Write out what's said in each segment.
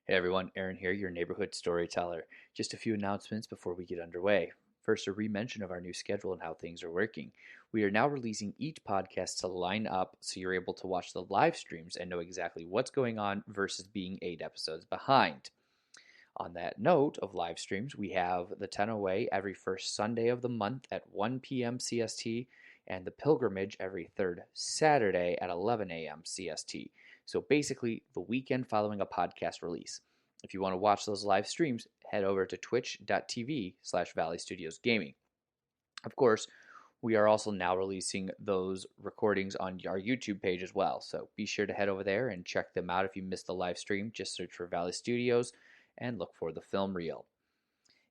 Hey everyone, Aaron here, your neighborhood storyteller. Just a few announcements before we get underway. First, a re-mention of our new schedule and how things are working. We are now releasing each podcast to line up so you're able to watch the live streams and know exactly what's going on versus being 8 episodes behind. On that note of live streams, we have the Tenno Way every first Sunday of the month at 1 p.m. CST and the Pilgrimage every third Saturday at 11 a.m. CST. So basically, the weekend following a podcast release. If you want to watch those live streams, head over to twitch.tv/Valley Studios Gaming. Of course, we are also now releasing those recordings on our YouTube page as well. So be sure to head over there and check them out if you missed the live stream. Just search for Valley Studios and look for the film reel.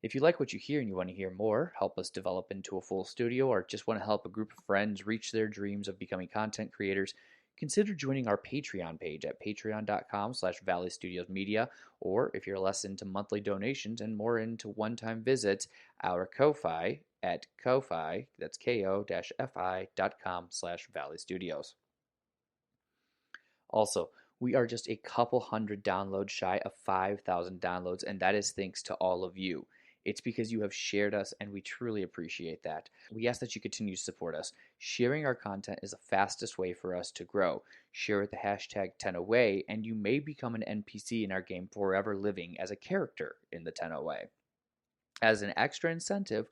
If you like what you hear and you want to hear more, help us develop into a full studio, or just want to help a group of friends reach their dreams of becoming content creators, consider joining our Patreon page at patreon.com/Valley Studios Media, or if you're less into monthly donations and more into one-time visits, our Ko-Fi at Ko-Fi, that's ko-fi.com/Valley Studios. Also, we are just a couple hundred downloads shy of 5,000 downloads, and that is thanks to all of you. It's because you have shared us, and we truly appreciate that. We ask that you continue to support us. Sharing our content is the fastest way for us to grow. Share with the hashtag Tenno Way, and you may become an NPC in our game forever, living as a character in the Tenno Way. As an extra incentive,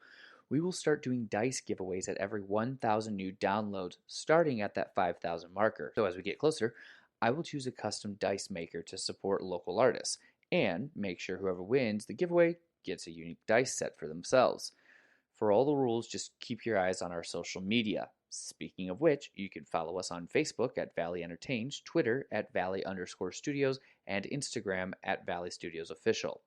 we will start doing dice giveaways at every 1,000 new downloads, starting at that 5,000 marker. So as we get closer, I will choose a custom dice maker to support local artists, and make sure whoever wins the giveaway gets a unique dice set for themselves. For all the rules, just keep your eyes on our social media. Speaking of which, you can follow us on Facebook at Valley Entertains, Twitter at Valley_Studios, and Instagram at Valley Studios Official.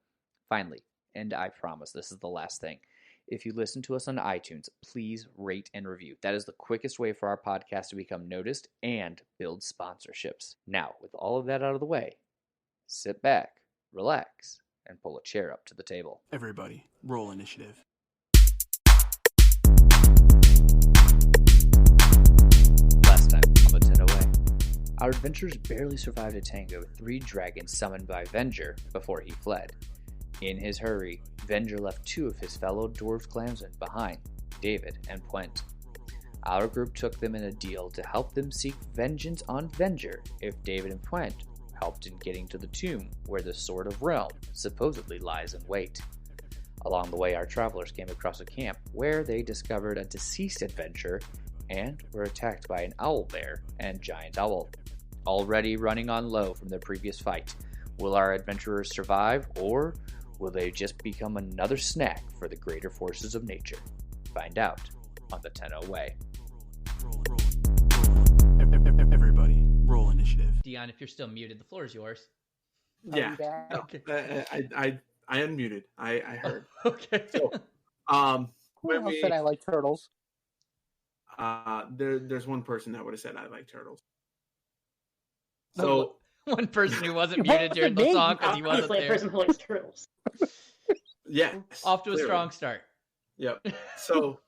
Finally, and I promise this is the last thing, if you listen to us on iTunes, please rate and review. That is the quickest way for our podcast to become noticed and build sponsorships. Now, with all of that out of the way, sit back, relax, and pull a chair up to the table. Everybody, roll initiative. Last time on the Tenno Way, our adventurers barely survived a tango with 3 dragons summoned by Venger before he fled. In his hurry, Venger left 2 of his fellow dwarves clansmen behind, David and Pwhent. Our group took them in a deal to help them seek vengeance on Venger if David and Pwhent helped in getting to the tomb where the Sword of Realm supposedly lies in wait. Along the way, our travelers came across a camp where they discovered a deceased adventurer and were attacked by an Owlbear and Giant Owl, already running on low from their previous fight. Will our adventurers survive, or will they just become another snack for the greater forces of nature? Find out on the Tenno Way. Everybody, roll initiative. Dion, if you're still muted, the floor is yours. Yeah, Okay. I unmuted. I heard. Okay. So, Who else said I like turtles? there's one person that would have said I like turtles. So So one person who wasn't You muted wasn't during the me. song because he wasn't Obviously, a there. person who likes turtles. yeah, Off to a clearly. strong start. Yep. So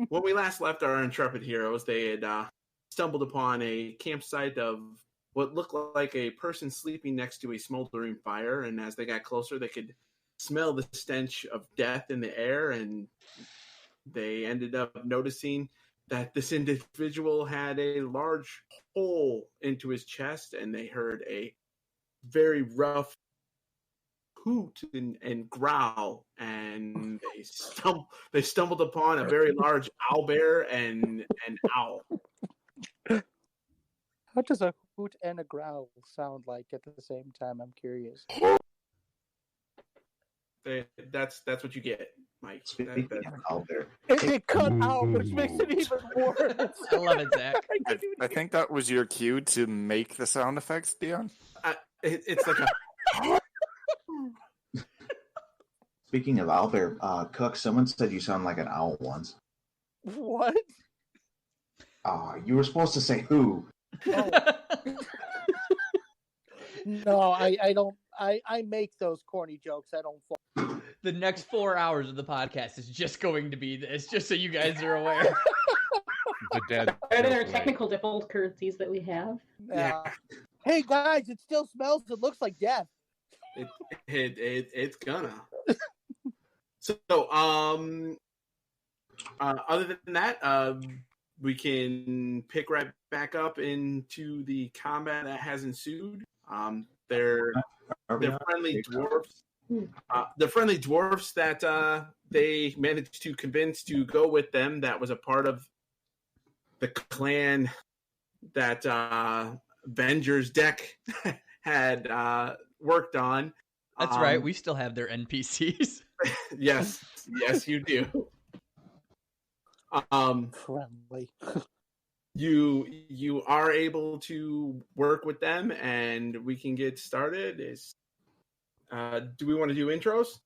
when we last left our intrepid heroes, they had stumbled upon a campsite of what looked like a person sleeping next to a smoldering fire, and as they got closer, they could smell the stench of death in the air, and they ended up noticing that this individual had a large hole into his chest, and they heard a very rough hoot and growl, and they stumbled upon a very large owlbear and an owl. How does a hoot and a growl sound like at the same time? I'm curious. That's what you get, Mike. Speaking of owlbear, It cut out, which makes it even worse. I love it, Zach. I think that was your cue to make the sound effects, Dion. It's like a speaking of owlbear, Cook, someone said you sound like an owl once. What? You were supposed to say who. Oh. No, I don't. I make those corny jokes. I don't. The next 4 hours of the podcast is just going to be this, just so you guys are aware. The dead. Are there technical difficulties that we have? Yeah. Hey guys, it still smells. It looks like death. It's gonna. So, other than that, we can pick right back up into the combat that has ensued. They're friendly dwarves. The friendly dwarves that they managed to convince to go with them. That was a part of the clan that Venger's deck had worked on. That's right. We still have their NPCs. Yes, you do. Friendly. You are able to work with them, and we can get started. Do we want to do intros?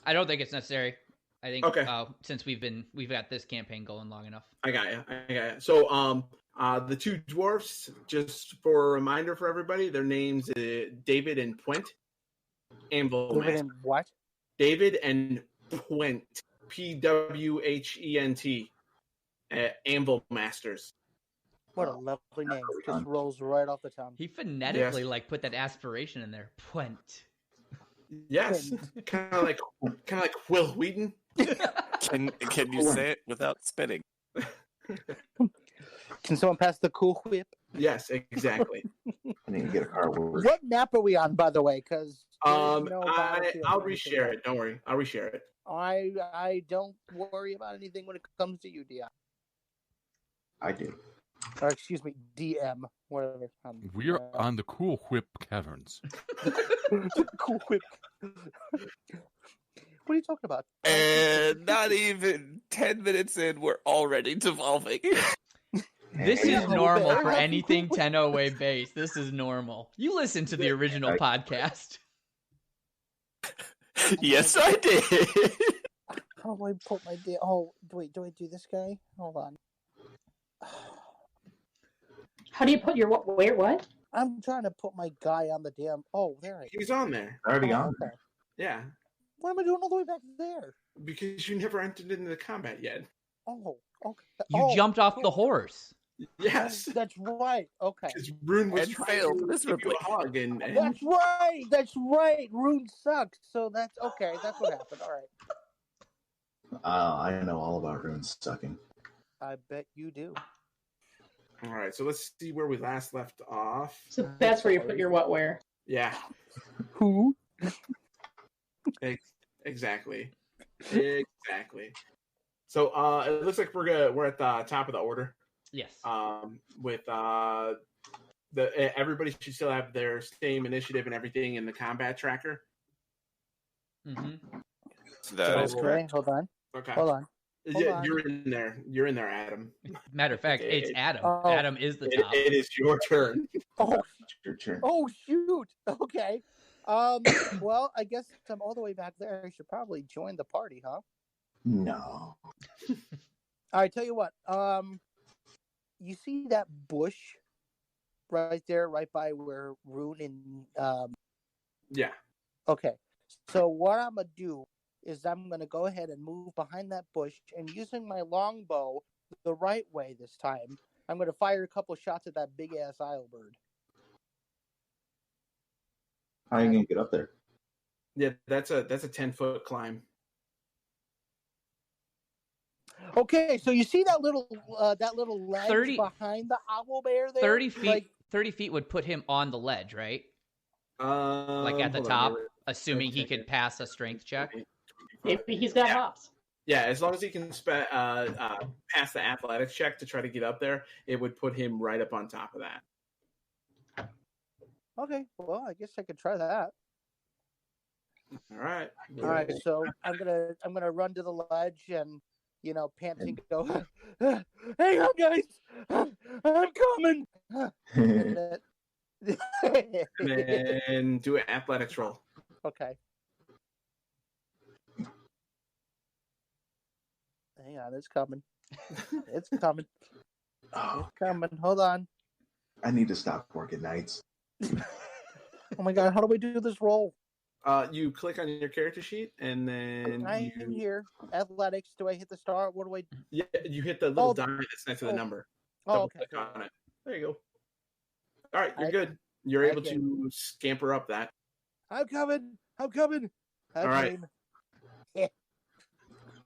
I don't think it's necessary. I think Okay. Since we've got this campaign going long enough. I got you. So, the two dwarfs, just for a reminder for everybody, their names David and Pwhent. David and what? David and Pwhent. Pwhent. Anvil Masters. What a lovely name. Just rolls right off the tongue. He phonetically put that aspiration in there. Pwhent. Yes, kind of like Will Wheaton. Can you say it without spitting? Can someone pass the cool whip? Yes, exactly. I need to get a car. What map are we on, by the way? Because I'll reshare it. Don't worry, I'll reshare it. I don't worry about anything when it comes to you, Dion. I do. Or excuse me, DM, whatever. We're on the Cool Whip Caverns. Cool whip. What are you talking about? And not even 10 minutes in, we're already devolving. This is normal for anything Tenno Way based. This is normal. You listen to the original podcast. Yes, I did. How do I put my Oh, wait, do I do this guy? Hold on. How do you put your where what? I'm trying to put my guy on the damn. Oh, there he is. He's on there. Already on. Okay. Yeah, What am I doing all the way back there? because you never entered into the combat yet. Oh, okay. You jumped off the horse. Yes, That's right. Okay. because Rune was And trying failed to give you miserably. a hug, and That's right. That's right. Rune sucks. So that's okay. That's what happened. All right. I know all about runes sucking. I bet you do. all right. So let's see where we last left off. So that's where you put your what where. Yeah, Who? exactly. So it looks like we're at the top of the order. Yes. With everybody should still have their same initiative and everything in the combat tracker. Mm-hmm. That is Okay, correct. hold on. Okay. Hold on. Yeah, you're in there. You're in there, Adam. Matter of fact, it's Adam. Oh. Adam is the top. It is your turn. Oh, Your turn. oh shoot. Okay. Well, I guess since I'm all the way back there, I should probably join the party, huh? No. All right, tell you what. You see that bush right there, right by where Rune and Yeah. Okay. So what I'm gonna do is I'm gonna go ahead and move behind that bush, and using my longbow the right way this time, I'm gonna fire a couple shots at that big ass Owlbird. How are you gonna get up there? Yeah, that's a 10-foot climb. Okay, so you see that little ledge 30 behind the owlbear there? 30 feet. Like, 30 feet would put him on the ledge, right? Like at the hold top, on. assuming he could pass a strength check. Maybe he's got hops. Yeah, as long as he can pass the athletics check to try to get up there, it would put him right up on top of that. okay, well, I guess I could try that. All right. All right, so I'm gonna run to the ledge and panting, go, hang on, guys, I'm coming. And then do an athletics roll. Okay. Hang on, it's coming. It's coming. Oh, It's coming. Hold on. I need to stop working nights. Oh my god, how do we do this roll? You click on your character sheet, and then I'm here. Athletics. Do I hit the star? What do I? Yeah, you hit the little Oh. die that's next to the number. Oh, Double okay. click on it. There you go. All right, you're I- good. You're able okay. to scamper up that. I'm coming. I'm coming. I All right. came.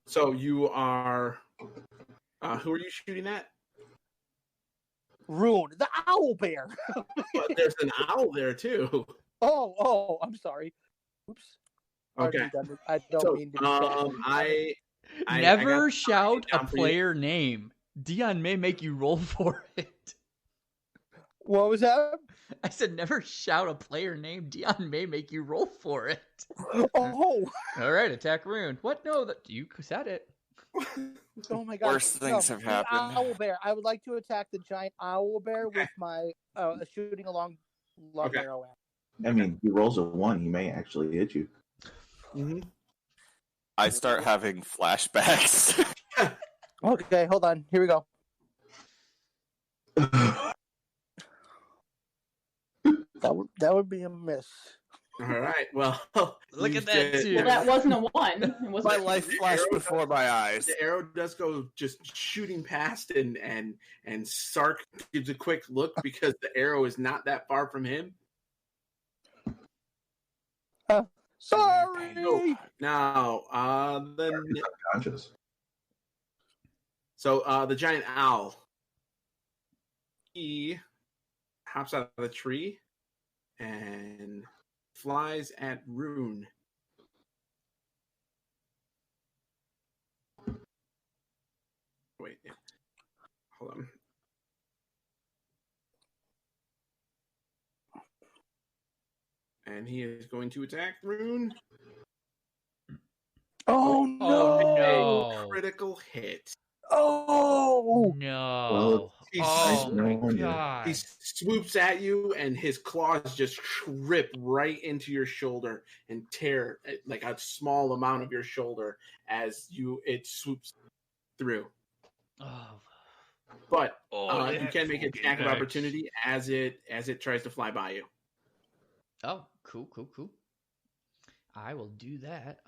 So you are. Who are you shooting at? Rune, the Owlbear. But there's an owl there too. Oh, I'm sorry. Oops. Okay. I don't mean to be I Never got shout a down for you. player name. Dion may make you roll for it. What was that? I said never shout a player name. Dion may make you roll for it. Oh. All right, attack Rune. What? No, you said it. Oh my god. Worse things have happened. Owlbear. I would like to attack the giant owlbear with my shooting a long arrow at. I mean, he rolls a 1, he may actually hit you. Mm-hmm. I start having flashbacks. Okay, hold on. Here we go. That would be a miss. All right. Well, Look at that too. Well, that wasn't a 1. It was My life flashed before my eyes. The arrow does go just shooting past, and Sark gives a quick look because the arrow is not that far from him. Sorry. Oh, now, then. Unconscious. So the giant owl, he hops out of the tree and flies at Rune. Wait, hold on. And he is going to attack Rune. Oh no! no. Critical hit. Oh no! Oh my god! He swoops at you, and his claws just rip right into your shoulder and tear like a small amount of your shoulder as it swoops through. Oh. But you can make an attack of opportunity as it tries to fly by you. Oh, cool. I will do that.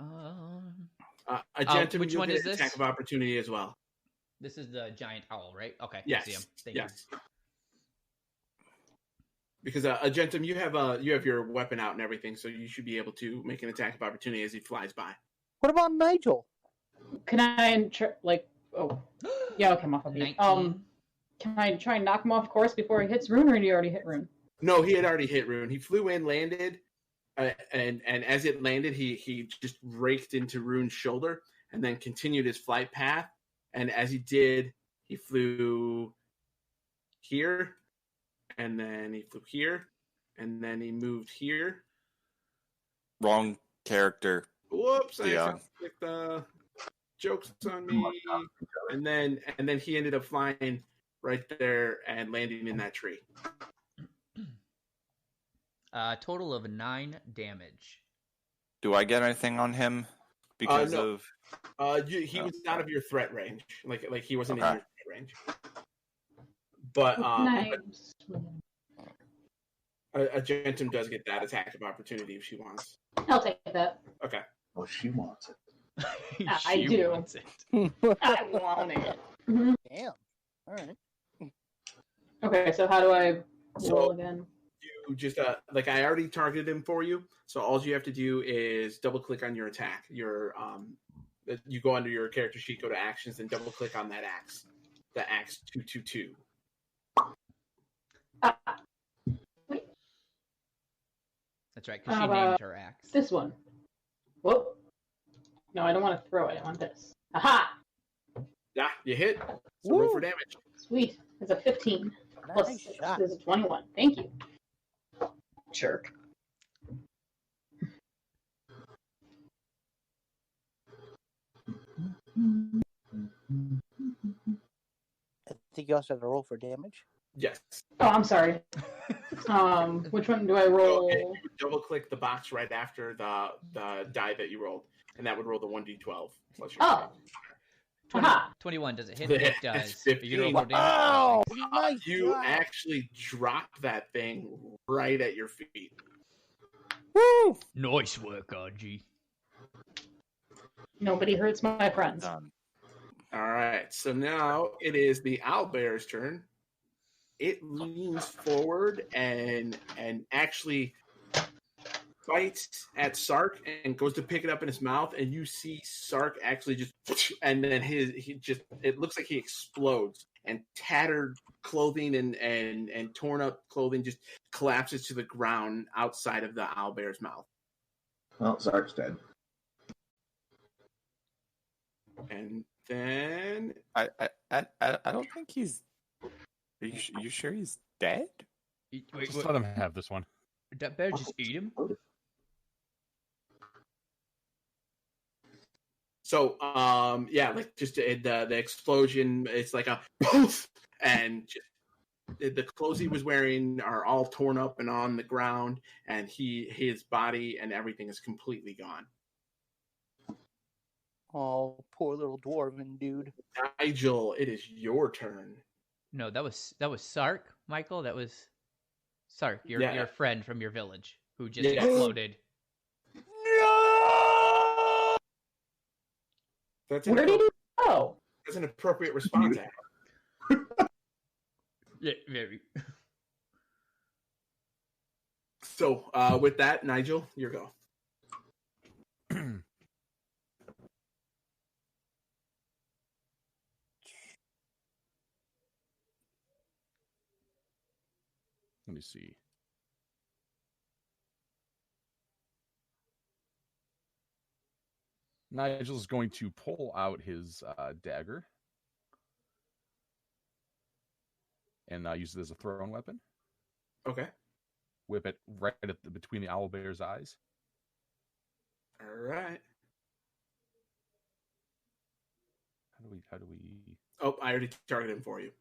Agentum, which one is this? Attack of opportunity as well. This is the giant owl, right? Okay. Yes. I see him. Thank yes. You. Because Agentum, you have your weapon out and everything, so you should be able to make an attack of opportunity as he flies by. What about Nigel? Can I Oh, yeah. Okay, I'm off of you. Can I try and knock him off course before he hits Rune, or did he already hit Rune? No, he had already hit Rune. He flew in, landed, and as it landed, he just raked into Rune's shoulder and then continued his flight path. And as he did, he flew here, and then he flew here, and then he moved here. Wrong character. Whoops! I clicked the jokes on me. And then he ended up flying right there and landing in that tree. Total of 9 damage. Do I get anything on him because no. of? He was out of your threat range. Like he wasn't in your threat range. But Agentum does get that attack of opportunity if she wants. I'll take that. Okay. Oh, she wants it. I do. Wants it. I want it. Damn. All right. Okay, so how do I roll again? You just like I already targeted him for you, so all you have to do is double click on your attack. Your you go under your character sheet, go to actions, and double click on that axe. The axe 222. Wait. That's right, because she named her axe. This one. Whoop. No, I don't want to throw it. I want this. Aha! Yeah, you hit. So roll for damage. Sweet. It's a 15. Plus Nice 6 shot. is a 21. Thank you. Jerk. I think you also have to roll for damage. Yes. Oh, I'm sorry. Which one do I roll? So you double click the box right after the die that you rolled, and that would roll the 1d12 plus your Oh. 21, does it hit? It does. 15. You roll more damage. Oh, nice You shot. actually drop that thing right at your feet. Woo! Nice work, RG. Nobody hurts my friends. Done. All right, so now it is the owlbear's turn. It leans forward and actually bites at Sark and goes to pick it up in his mouth, and you see Sark actually just, and then it looks like he explodes, and tattered clothing and torn up clothing just collapses to the ground outside of the owlbear's mouth. Well, Sark's dead. And then I don't think he's. Are you sure he's dead? Wait, just let him have this one. Did that bear just eat him? So, like just the explosion, it's like a poof, and just, the clothes he was wearing are all torn up and on the ground, and his body and everything is completely gone. Oh, poor little dwarven dude. Nigel, it is your turn. No, that was Sark, Michael. That was Sark, your friend from your village who just exploded. No! Where did he go? That's an appropriate response. Yeah, very. So, with that, Nigel, your go. Let me see. Nigel's going to pull out his dagger and use it as a thrown weapon. Okay. Whip it right between the owlbear's eyes. All right. How do we? Oh, I already targeted him for you.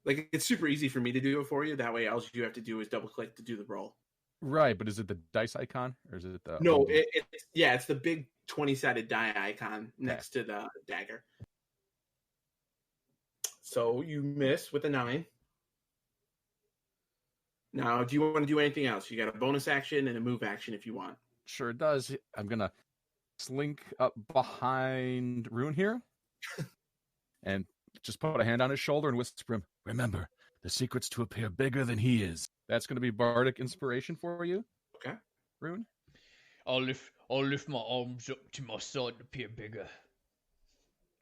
Like, it's super easy for me to do it for you. That way, all you have to do is double click to do the roll. Right, but is it the dice icon or is it the? No, it's the big 20-sided die icon next to the dagger. So you miss with a 9. Now, do you want to do anything else? You got a bonus action and a move action if you want. Sure it does. I'm gonna slink up behind Rune here, and just put a hand on his shoulder and whisper him, "Remember, the secret's to appear bigger than he is." That's going to be bardic inspiration for you. Okay. Rune? I'll lift my arms up to my side to appear bigger.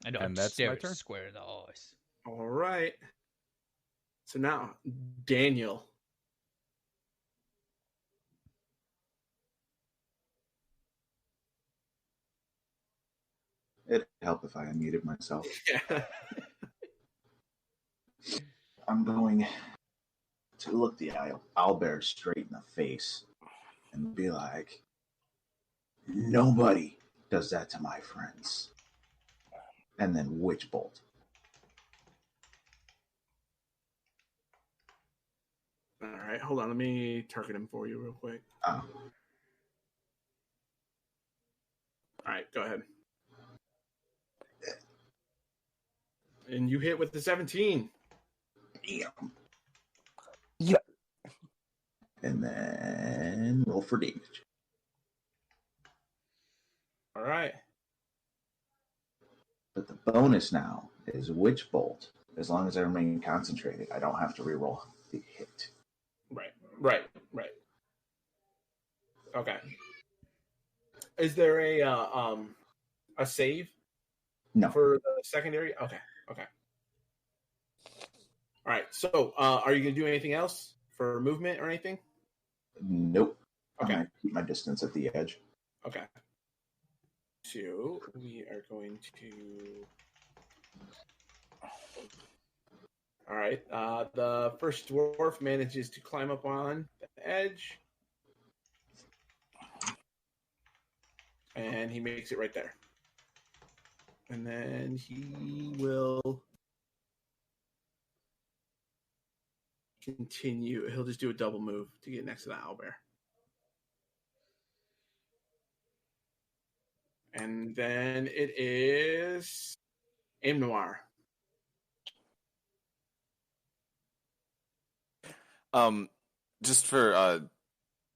And I'll that's stare my it turn? square in the eyes. All right. So now, Daniel. It'd help if I unmuted myself. Yeah. I'm going to look the owlbear straight in the face and be like, "Nobody does that to my friends." And then witch bolt. All right, hold on. Let me target him for you real quick. Oh. All right, go ahead. And you hit with the 17. Damn. Yeah. And then roll for damage. All right. But the bonus now is witch bolt. As long as I remain concentrated, I don't have to reroll the hit. Right. Okay. Is there a save? No. For the secondary? Okay. All right. So, are you going to do anything else for movement or anything? Nope. Okay. I'm going to keep my distance at the edge. Okay. So, we are going to... All right. The first dwarf manages to climb up on the edge. And he makes it right there. And then he will continue. He'll just do a double move to get next to the owlbear. And then it is Aim Noir. Just for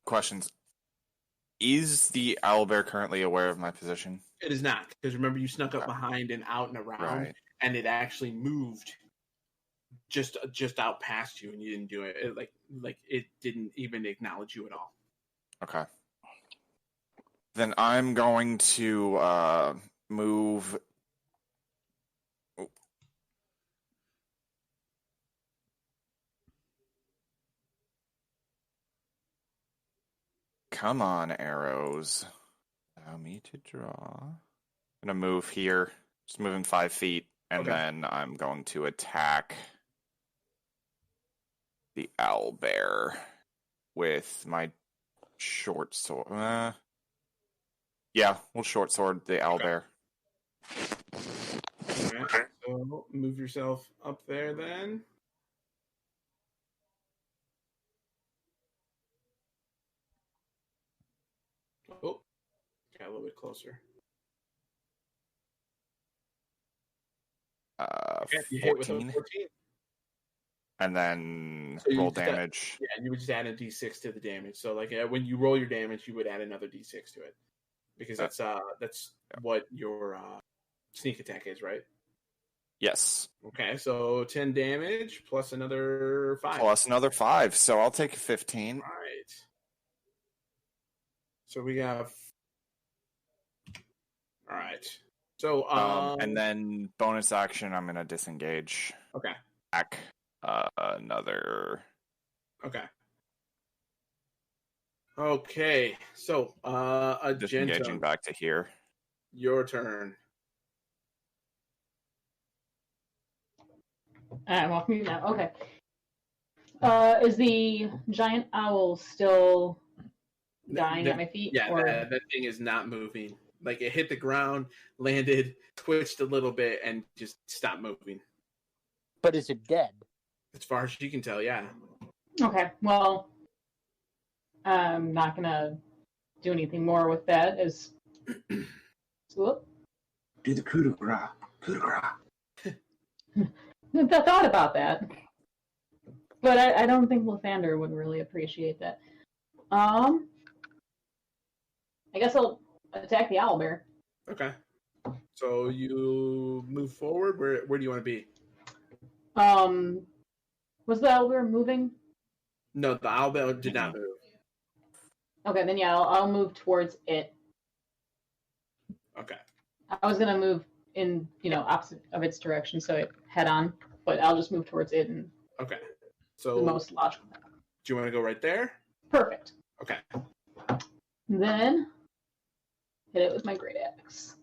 questions, is the owlbear currently aware of my position? It is not, because remember you snuck up behind and out and around, Right. and it actually moved just out past you, and you didn't do it. Like it didn't even acknowledge you at all. Okay. Then I'm going to move. Oh. Come on, arrows. Allow me to draw. I'm gonna move here. Just moving 5 feet, and then I'm going to attack the owlbear with my short sword. Yeah, we'll short sword the owlbear. Okay. So move yourself up there then. Oh, got a little bit closer. You hit with a 14. And then So roll damage. You would just add a d6 to the damage. So, like, when you roll your damage, you would add another d6 to it, because that's what your sneak attack is, right? Yes. Okay, so 10 damage plus another 5. Plus another 5, so I'll take 15. All right. So we have. All right. So and then bonus action, I'm gonna disengage. Okay. Back another. Okay. Okay. So disengaging back to here. Your turn. I'm off mute now. Okay. Is the giant owl still dying at my feet? Yeah, or... that thing is not moving. Like, it hit the ground, landed, twitched a little bit, and just stopped moving. But is it dead? As far as you can tell, yeah. Okay, well, I'm not gonna do anything more with that. Whoop. Do the coup de grace. Coup de grace. I thought about that, but I don't think Lathander would really appreciate that. I guess I'll attack the owlbear. Okay. So you move forward. Where do you want to be? Was the owlbear moving? No, the owlbear did not move. Okay, then yeah, I'll move towards it. Okay. I was gonna move in, opposite of its direction, so it head on, but I'll just move towards it and. Okay. So the most logical. Do you want to go right there? Perfect. Okay. Then hit it with my great axe.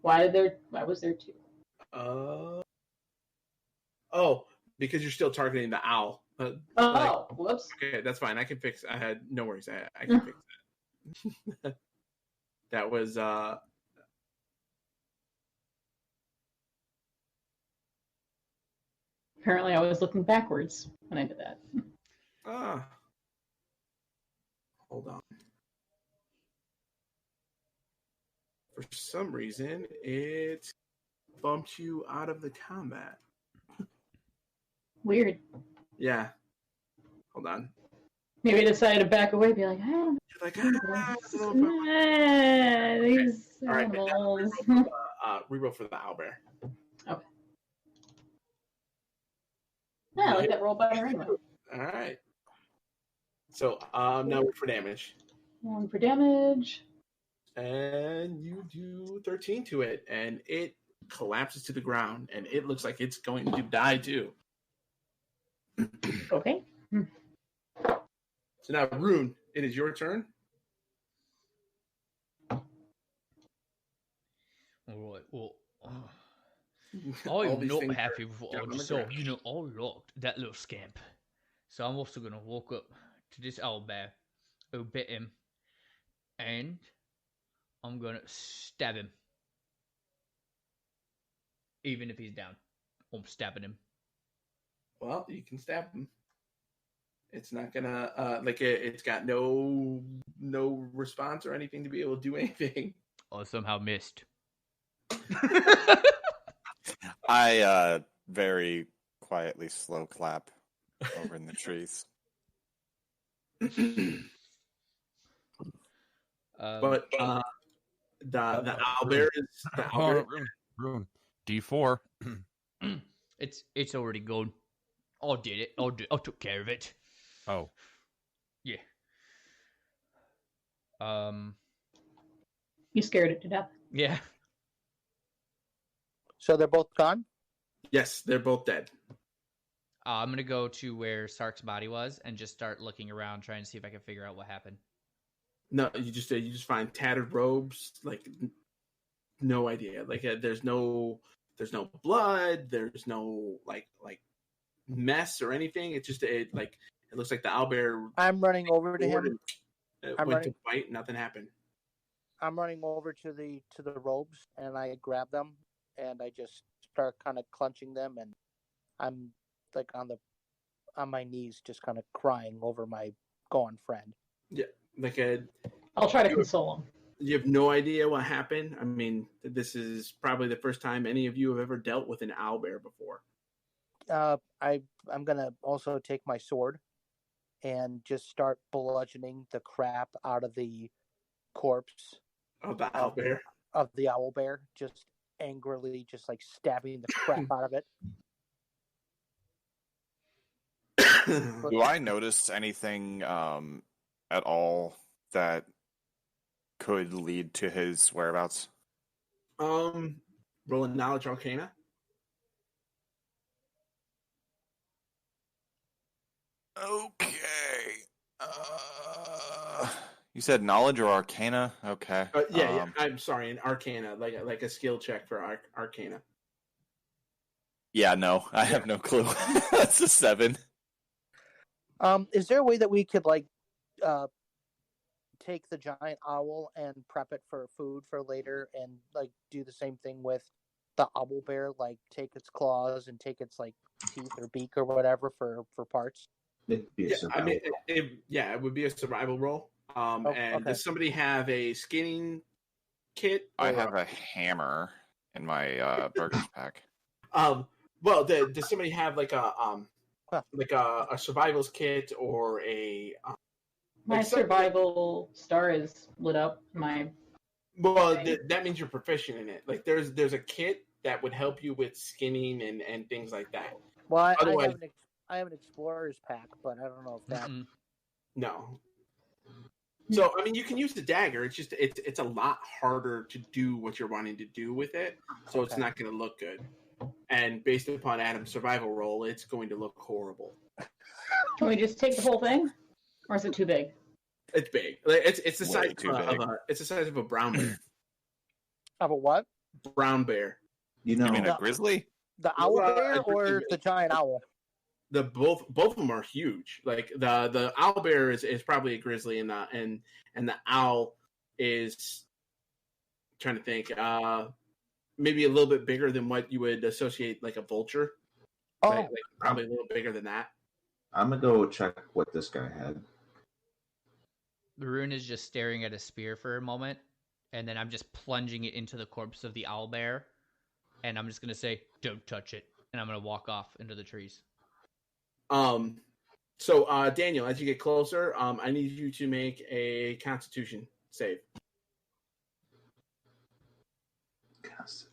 Why was there 2? Oh, because you're still targeting the owl. Whoops. Okay, that's fine. I can fix. I had no worries. I can fix that. That was. Apparently, I was looking backwards when I did that. Hold on. For some reason, it bumped you out of the combat. Weird. Yeah. Hold on. Maybe I decided to back away, be like, You're like, these animals. Reroll for the owlbear. Okay. Yeah, I like that roll better anyway. All right. So now for damage. 1 for damage. And you do 13 to it, and it collapses to the ground, and it looks like it's going to die too. Okay. So now, Rune, it is your turn. All right. Well, I'm not happy with what I just saw. I locked that little scamp. So I'm also going to walk up to this owlbear, who bit him, and I'm going to stab him. Even if he's down, I'm stabbing him. Well, you can stab him. It's not gonna it's got no response or anything to be able to do anything. I somehow missed. I very quietly slow clap over in the trees. But the owlbear is Rune. D4. It's already gone. I did it. I took care of it. Oh. Yeah. You scared it to death. Yeah. So they're both gone? Yes, they're both dead. I'm gonna go to where Sark's body was and just start looking around, trying to see if I can figure out what happened. No, you just find tattered robes, like no idea. Like there's no blood, there's no like mess or anything. It's just it looks like the owlbear. I'm running over to him. To fight, nothing happened. I'm running over to the robes and I grab them and I just start kind of clenching them, and I'm like on my knees, just kind of crying over my gone friend. Yeah, I'll try to console him. You have no idea what happened. I mean, this is probably the first time any of you have ever dealt with an owlbear before. I'm gonna also take my sword and just start bludgeoning the crap out of the corpse of the owlbear. Of the owlbear, just angrily, just like stabbing the crap out of it. Do I notice anything at all that could lead to his whereabouts? Roll a knowledge arcana. Okay. You said knowledge or arcana? Okay. Yeah. I'm sorry, an arcana, like a skill check for arcana. Yeah, no, I have no clue. That's a 7. Is there a way that we could take the giant owl and prep it for food for later, and do the same thing with the owlbear, take its claws and take its teeth or beak or whatever for parts? It'd be a survival roll. It would be a survival roll. Okay. Does somebody have a skinning kit? I have a hammer in my burgers pack. Well, does somebody have a survival's kit or a? My survival star is lit up. That means you're proficient in it. There's a kit that would help you with skinning and things like that. Well, I have an explorer's pack, but I don't know if that. No. So I mean, you can use the dagger. It's just it's a lot harder to do what you're wanting to do with it, so it's not going to look good. And based upon Adam's survival roll, it's going to look horrible. Can we just take the whole thing, or is it too big? It's big. It's the size it's the size of a brown bear. Of a what? Brown bear. You mean a grizzly? The owlbear or the giant owl? Both of them are huge. The owlbear is probably a grizzly, and the owl is, trying to think, maybe a little bit bigger than what you would associate a vulture. Oh, probably a little bigger than that. I'm gonna go check what this guy had. The rune is just staring at a spear for a moment, and then I'm just plunging it into the corpse of the owlbear, and I'm just gonna say, "Don't touch it," and I'm gonna walk off into the trees. So Daniel, as you get closer, I need you to make a Constitution save. Constitution.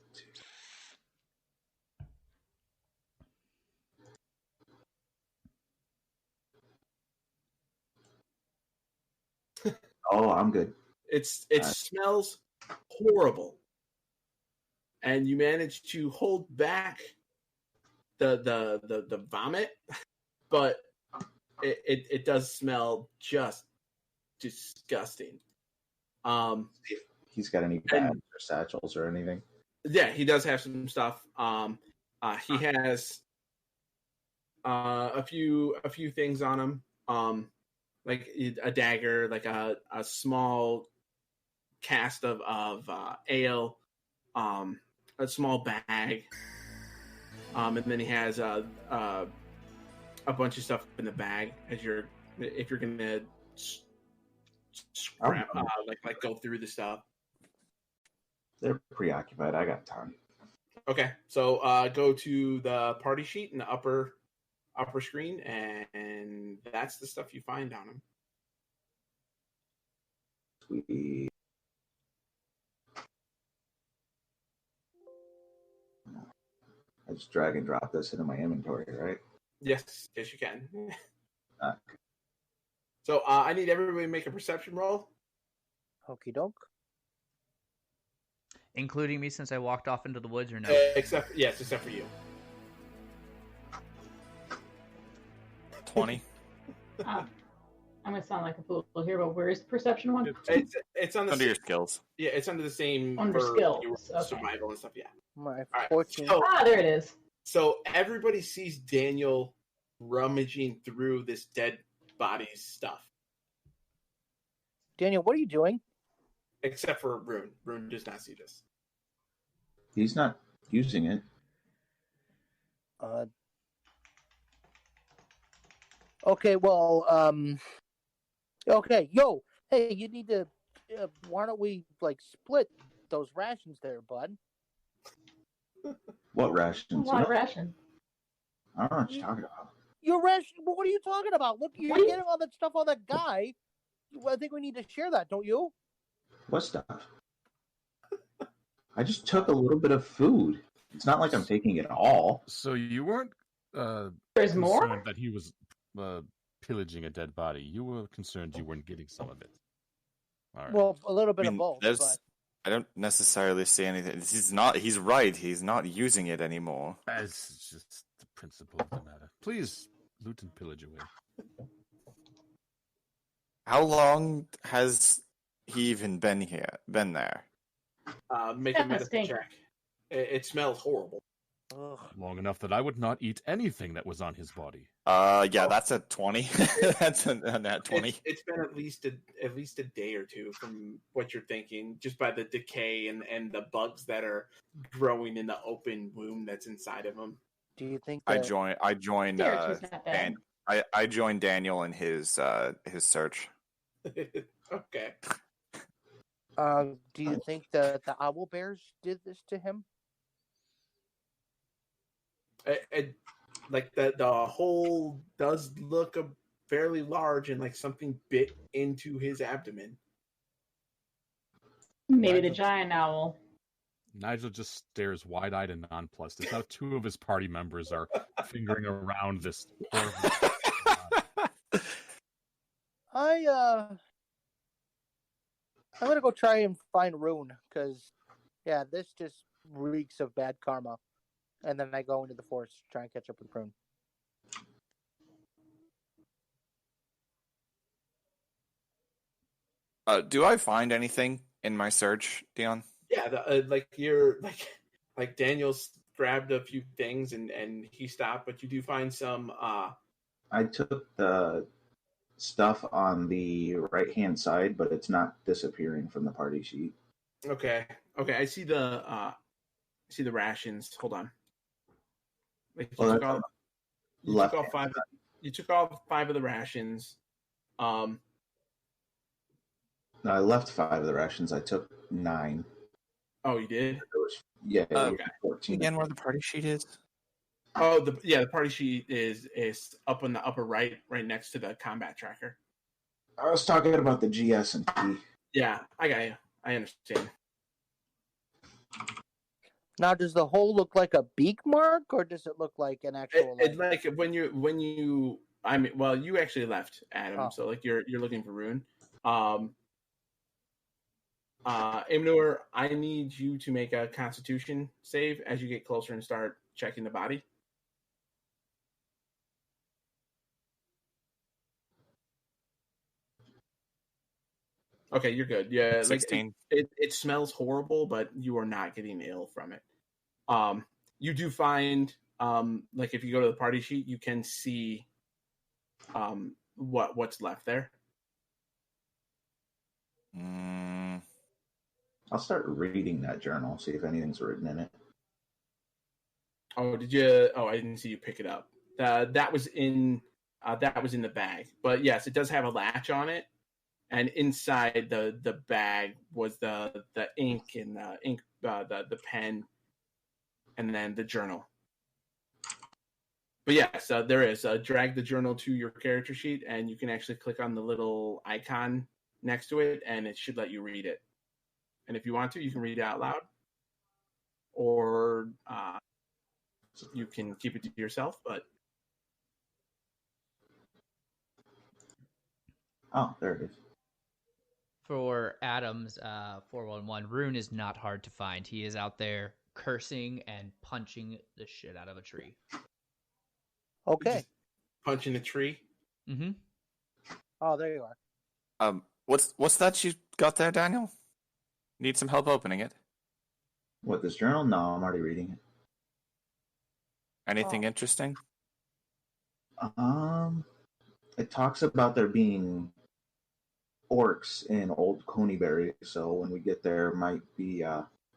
Oh, I'm good. It smells horrible, and you manage to hold back the vomit, but it does smell just disgusting. He's got any bags or satchels or anything? Yeah, he does have some stuff. He has a few things on him. Like a dagger, like a small cast of ale, a small bag, and then he has a bunch of stuff in the bag. If you're gonna scrap, go through the stuff. They're preoccupied. I got time. Okay, so go to the party sheet in the upper screen, and that's the stuff you find on him. Sweet. I just drag and drop this into my inventory, right? Yes, you can. Okay. So I need everybody to make a perception roll. Okie doke. Including me since I walked off into the woods, or no? Except for you. 20. I'm gonna sound like a fool here, but where is the perception one? It's on the Under your skills. Yeah, it's under the same Under for skills, your okay. survival and stuff. Yeah. My right, 14. so- There it is. So everybody sees Daniel rummaging through this dead body's stuff, Daniel, what are you doing? except for Rune. Rune does not see this. He's not using it. Okay, well, okay, yo, hey, you need to, why don't we, split those rations there, bud? What rations? What ration? I don't know what you're talking about. Your ration, what are you talking about? Look, you're getting all that stuff on that guy. I think we need to share that, don't you? What stuff? I just took a little bit of food. It's not like I'm taking it all. So you weren't There's more? concerned that he was pillaging a dead body. You were concerned you weren't getting some of it. All right. Well, a little bit of both. there's- But... I don't necessarily see anything. He's right. He's not using it anymore. That's just the principle of the matter. Please, loot and pillage away. How long has he even been there? Make a medicine check. It smells horrible. Ugh. Long enough that I would not eat anything that was on his body. That's a 20. That's a nat 20. It's been at least a day or two from what you're thinking, just by the decay and the bugs that are growing in the open wound that's inside of him. Do you think I that... joined I joined Daniel in his search. Okay. Do you think that the Owlbears did this to him? Like the hole does look fairly large, and like something bit into his abdomen. Maybe the giant owl. Nigel just stares wide-eyed and nonplussed as now two of his party members are fingering around this horrible... I'm gonna go try and find Rune, because, yeah, this just reeks of bad karma. And then I go into the forest to try and catch up with Rune. Do I find anything in my search, Dion? Yeah, like Daniel's grabbed a few things and he stopped, but you do find some. I took the stuff on the right-hand side, but it's not disappearing from the party sheet. Okay. I see the rations. Hold on. Like you took all 5 of the rations. No, I left 5 of the rations. I took 9. Oh, you did? There was 14. Again, where the party sheet is? Oh, the party sheet is up in the upper right next to the combat tracker. I was talking about the GS and T. Yeah, I got you. I understand. Now, does the hole look like a beak mark, or does it look like an actual? Like when you. I mean, well, you actually left, Adam. So like you're looking for Rune. Imnur, I need you to make a Constitution save as you get closer and start checking the body. Okay, you're good. Yeah, 16. It smells horrible, but you are not getting ill from it. You do find, like if you go to the party sheet, you can see, what's left there. I'll start reading that journal, see if anything's written in it. Oh, did you? Oh, I didn't see you pick it up. That was in the bag. But yes, it does have a latch on it. And inside the bag was the ink and the pen, and then the journal. But yes, there is. Drag the journal to your character sheet, and you can actually click on the little icon next to it, and it should let you read it. And if you want to, you can read it out loud, or you can keep it to yourself. But oh, there it is. For Adam's 411, Rune is not hard to find. He is out there cursing and punching the shit out of a tree. Okay. Punching a tree. Mm-hmm. Oh, there you are. What's that you got there, Daniel? Need some help opening it? What, this journal? No, I'm already reading it. Anything interesting? It talks about there being orcs in Old Coneybury, so when we get there, might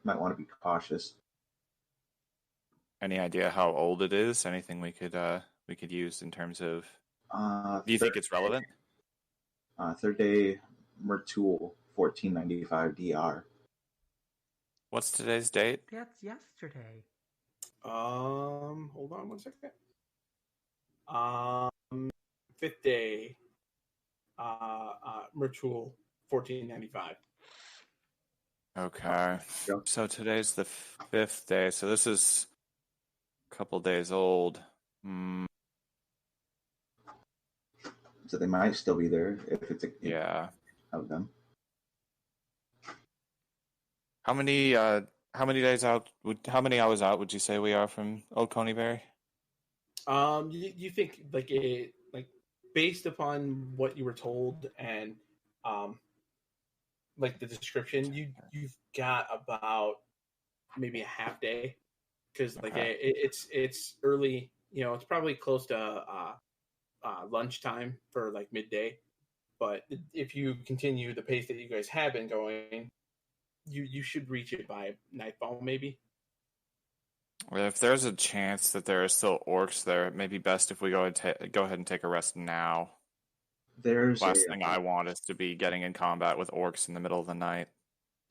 want to be cautious. Any idea how old it is? Anything we could use in terms of? Do you think it's relevant? Third day Mertul, 1495 DR. What's today's date? That's yesterday. Hold on 1 second. Fifth day. Mertul, 1495. Okay. Yep. So today's the 5th day. So this is a couple days old. So they might still be there if it's Yeah. of them. How many days out? How many hours out would you say we are from Old Coneybury? You think like based upon what you were told and like the description, you've got about maybe a half day because like it's early. You know, it's probably close to lunchtime for like midday. But if you continue the pace that you guys have been going, you should reach it by nightfall, maybe. If there's a chance that there are still orcs there, it may be best if we go ahead and take a rest now. Last thing I want is to be getting in combat with orcs in the middle of the night.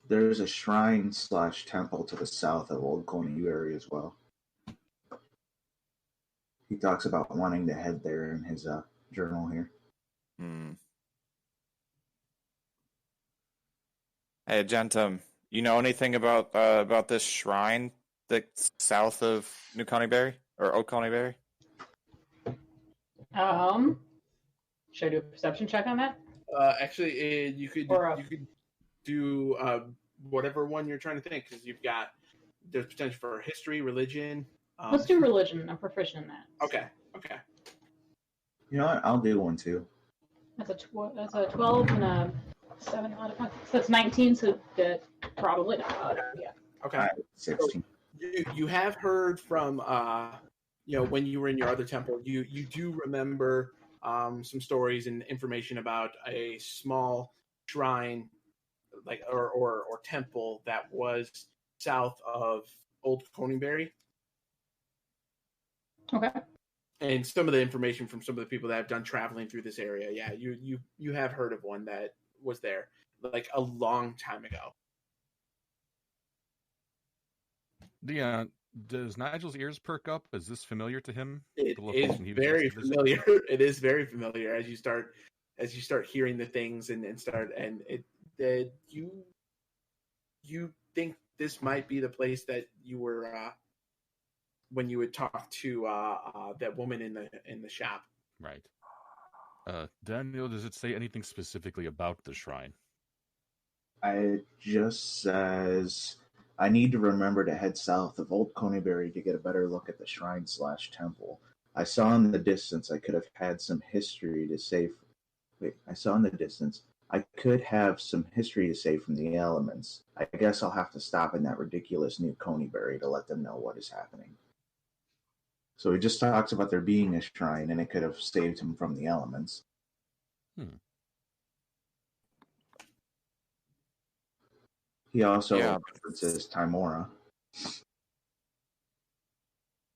There's a shrine / temple to the south of Old Coneybury as well. He talks about wanting to head there in his journal here. Hey, Gentum, you know anything about this shrine that's south of New Coneybury or Old Coneybury? Should I do a perception check on that? Actually, you could do whatever one you're trying to think because there's potential for history, religion. Let's do religion. I'm proficient in that. Okay. You know what? I'll do one too. That's a 12 and a 7 modifier. So that's 19. So that probably not. Yeah. Okay. 16. You have heard from when you were in your other temple, you do remember some stories and information about a small shrine like or temple that was south of Old Coneybury. Okay. And some of the information from some of the people that have done traveling through this area, yeah, you have heard of one that was there like a long time ago. Does Nigel's ears perk up? Is this familiar to him? It is very familiar. It is very familiar as you start hearing the things and you think this might be the place that you were when you would talk to that woman in the shop. Right. Daniel, does it say anything specifically about the shrine? It just says, I need to remember to head south of Old Coneybury to get a better look at the shrine / temple. I saw in the distance I could have had some history to say. I saw in the distance I could have some history to say from the elements. I guess I'll have to stop in that ridiculous New Coneybury to let them know what is happening. So he just talks about there being a shrine, and it could have saved him from the elements. He also references Timora.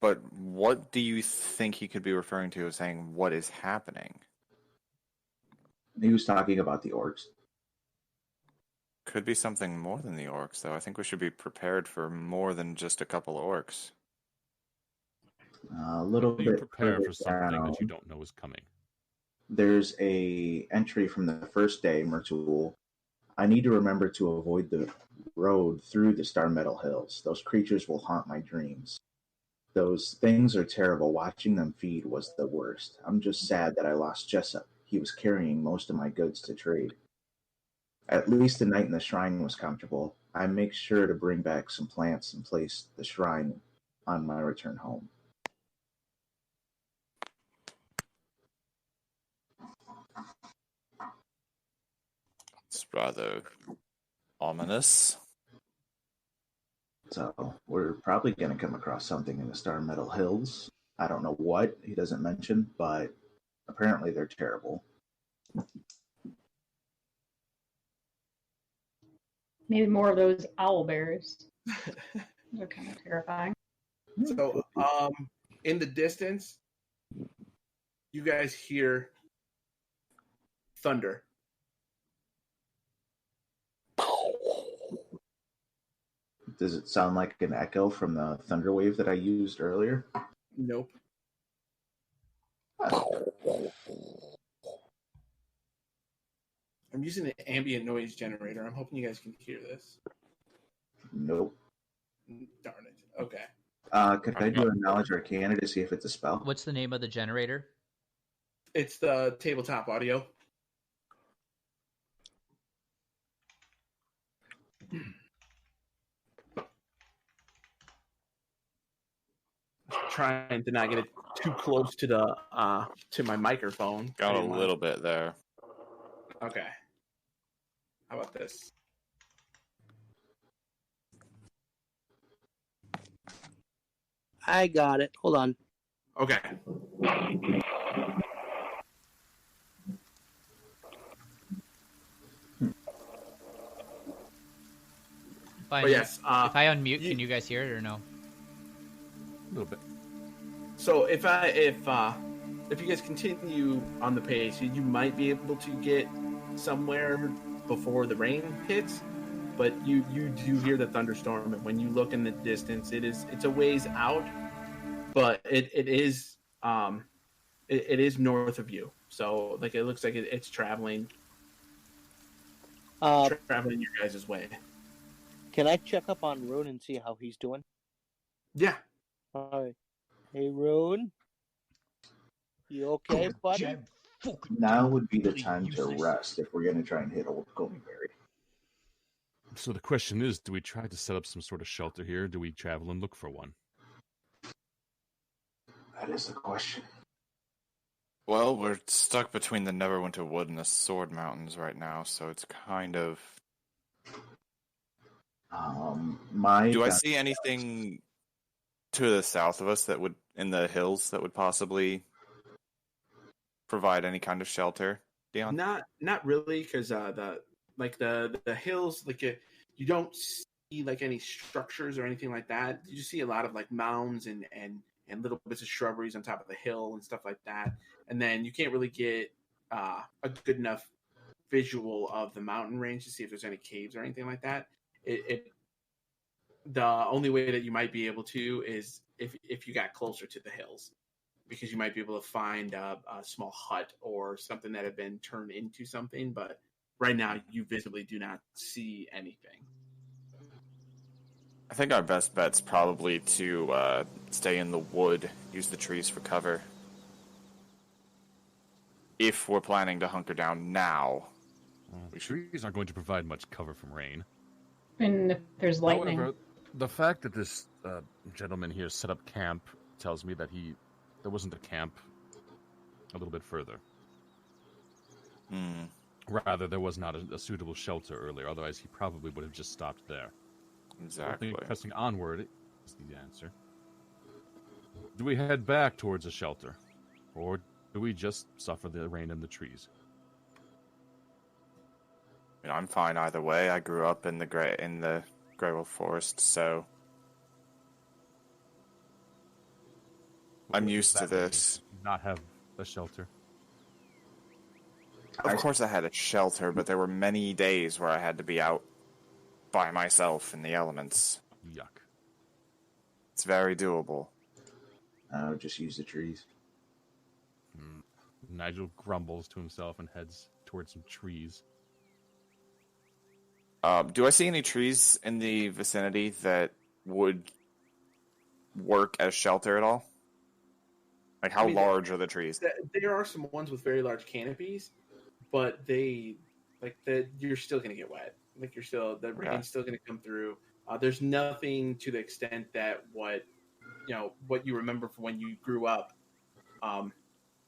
But what do you think he could be referring to as saying what is happening? He was talking about the orcs. Could be something more than the orcs, though. I think we should be prepared for more than just a couple of orcs. A little bit. Prepare for something that you don't know is coming. There's a entry from the first day, Mertul. I need to remember to avoid the road through the Star Meadow Hills. Those creatures will haunt my dreams. Those things are terrible. Watching them feed was the worst. I'm just sad that I lost Jessup. He was carrying most of my goods to trade. At least the night in the shrine was comfortable. I make sure to bring back some plants and place the shrine on my return home. It's rather ominous. So we're probably going to come across something in the Star Meadow Hills. I don't know what, he doesn't mention, but apparently they're terrible. Maybe more of those owlbears. They're kind of terrifying. So, in the distance, you guys hear thunder. Does it sound like an echo from the thunder wave that I used earlier? Nope. I'm using an ambient noise generator. I'm hoping you guys can hear this. Nope. Darn it. Okay. Could I do a knowledge arcana to see if it's a spell? What's the name of the generator? It's the tabletop audio. Trying to not get it too close to the to my microphone. Got a little bit there. Okay. How about this? I got it. Hold on. Okay. But yes. If I unmute, can you guys hear it or no? A little bit. So if you guys continue on the pace, you might be able to get somewhere before the rain hits. But you do hear the thunderstorm, and when you look in the distance, it's a ways out, but it is north of you. So like it looks like it's traveling your guys' way. Can I check up on Rune and see how he's doing? Yeah. All right. Hey, Rune. You okay, buddy? Now would be the time to rest if we're going to try and hit Old Goldberry. So the question is, do we try to set up some sort of shelter here? Or do we travel and look for one? That is the question. Well, we're stuck between the Neverwinter Wood and the Sword Mountains right now, so it's kind of... Do I see anything to the south of us that would, in the hills, that would possibly provide any kind of shelter, Dion? Not really, because the hills, like you don't see like any structures or anything like that. You just see a lot of like mounds and little bits of shrubberies on top of the hill and stuff like that. And then you can't really get a good enough visual of the mountain range to see if there's any caves or anything like that. The only way that you might be able to is if you got closer to the hills, because you might be able to find a small hut or something that had been turned into something. But right now, you visibly do not see anything. I think our best bet's probably to stay in the wood, use the trees for cover. If we're planning to hunker down now. Trees aren't going to provide much cover from rain. And if there's lightning. However, the fact that this gentleman here set up camp tells me that there wasn't a camp a little bit further. Rather, there was not a suitable shelter earlier. Otherwise, he probably would have just stopped there. Exactly. I think pressing onward is the answer. Do we head back towards a shelter? Or do we just suffer the rain in the trees? I'm fine either way. I grew up in the Greywolf Forest, so I'm used to this. Not have a shelter. Of course I had a shelter, but there were many days where I had to be out by myself in the elements. Yuck. It's very doable. I would just use the trees. Nigel grumbles to himself and heads towards some trees. Do I see any trees in the vicinity that would work as shelter at all? Like, how large are the trees? There are some ones with very large canopies, but they like you're still gonna get wet. Like the rain's still gonna come through. There's nothing to the extent that what you remember from when you grew up,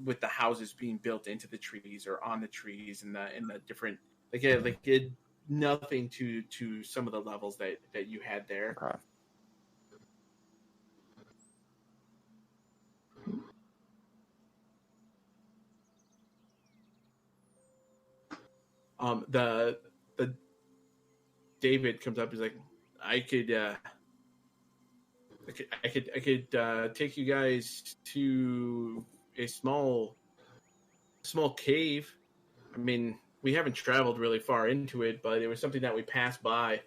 with the houses being built into the trees or on the trees and the different nothing to some of the levels that you had there. Okay. The David comes up. He's like, I could take you guys to a small cave. I mean, we haven't traveled really far into it, but it was something that we passed by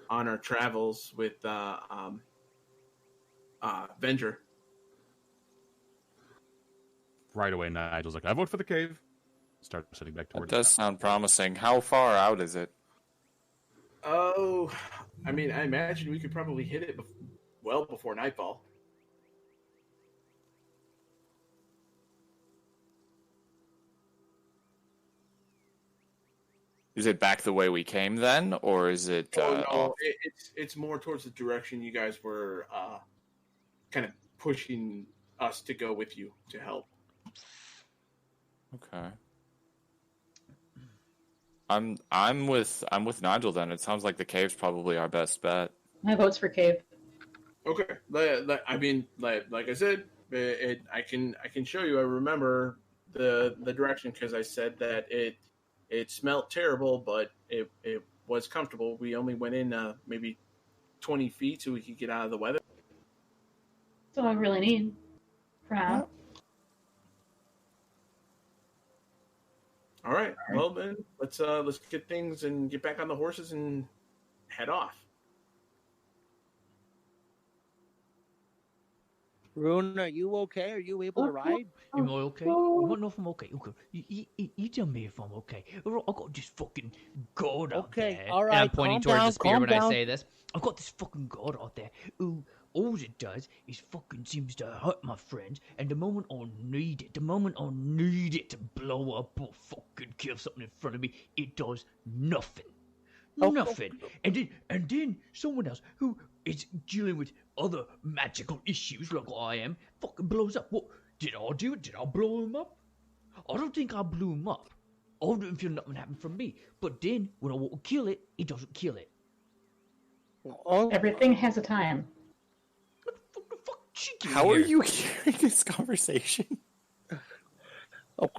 on our travels with Venger. Right away, Nigel's like, I vote for the cave. Start sitting back That towards does sound promising. How far out is it? Oh, I mean, I imagine we could probably hit it well before nightfall. Is it back the way we came then, or is it? No, it's more towards the direction you guys were kind of pushing us to go with you to help. Okay. I'm with Nigel then. It sounds like the cave's probably our best bet. My vote's for cave. Okay. I mean, like I said, I can show you. I remember the direction because I said that it smelled terrible, but it was comfortable. We only went in maybe 20 feet so we could get out of the weather. That's all I really need for now. All right. Well then, let's get things and get back on the horses and head off. Rune, are you okay? Are you able to ride? Am I okay? I don't know if I'm okay. Okay. You tell me if I'm okay. I got this fucking god out there. All right. And I'm pointing calm towards down, the spear calm when down. I say this. I've got this fucking god out there who all it does is fucking seems to hurt my friends. And the moment I need it to blow up or fucking kill something in front of me, it does nothing. Nothing. And then someone else who is dealing with other magical issues like I am fucking blows up. What did I do? Did I blow him up? I don't think I blew him up. I don't feel nothing happened from me. But then when I want to kill it, it doesn't kill it. Everything has a time. What the fuck cheeky How are here? you hearing this conversation?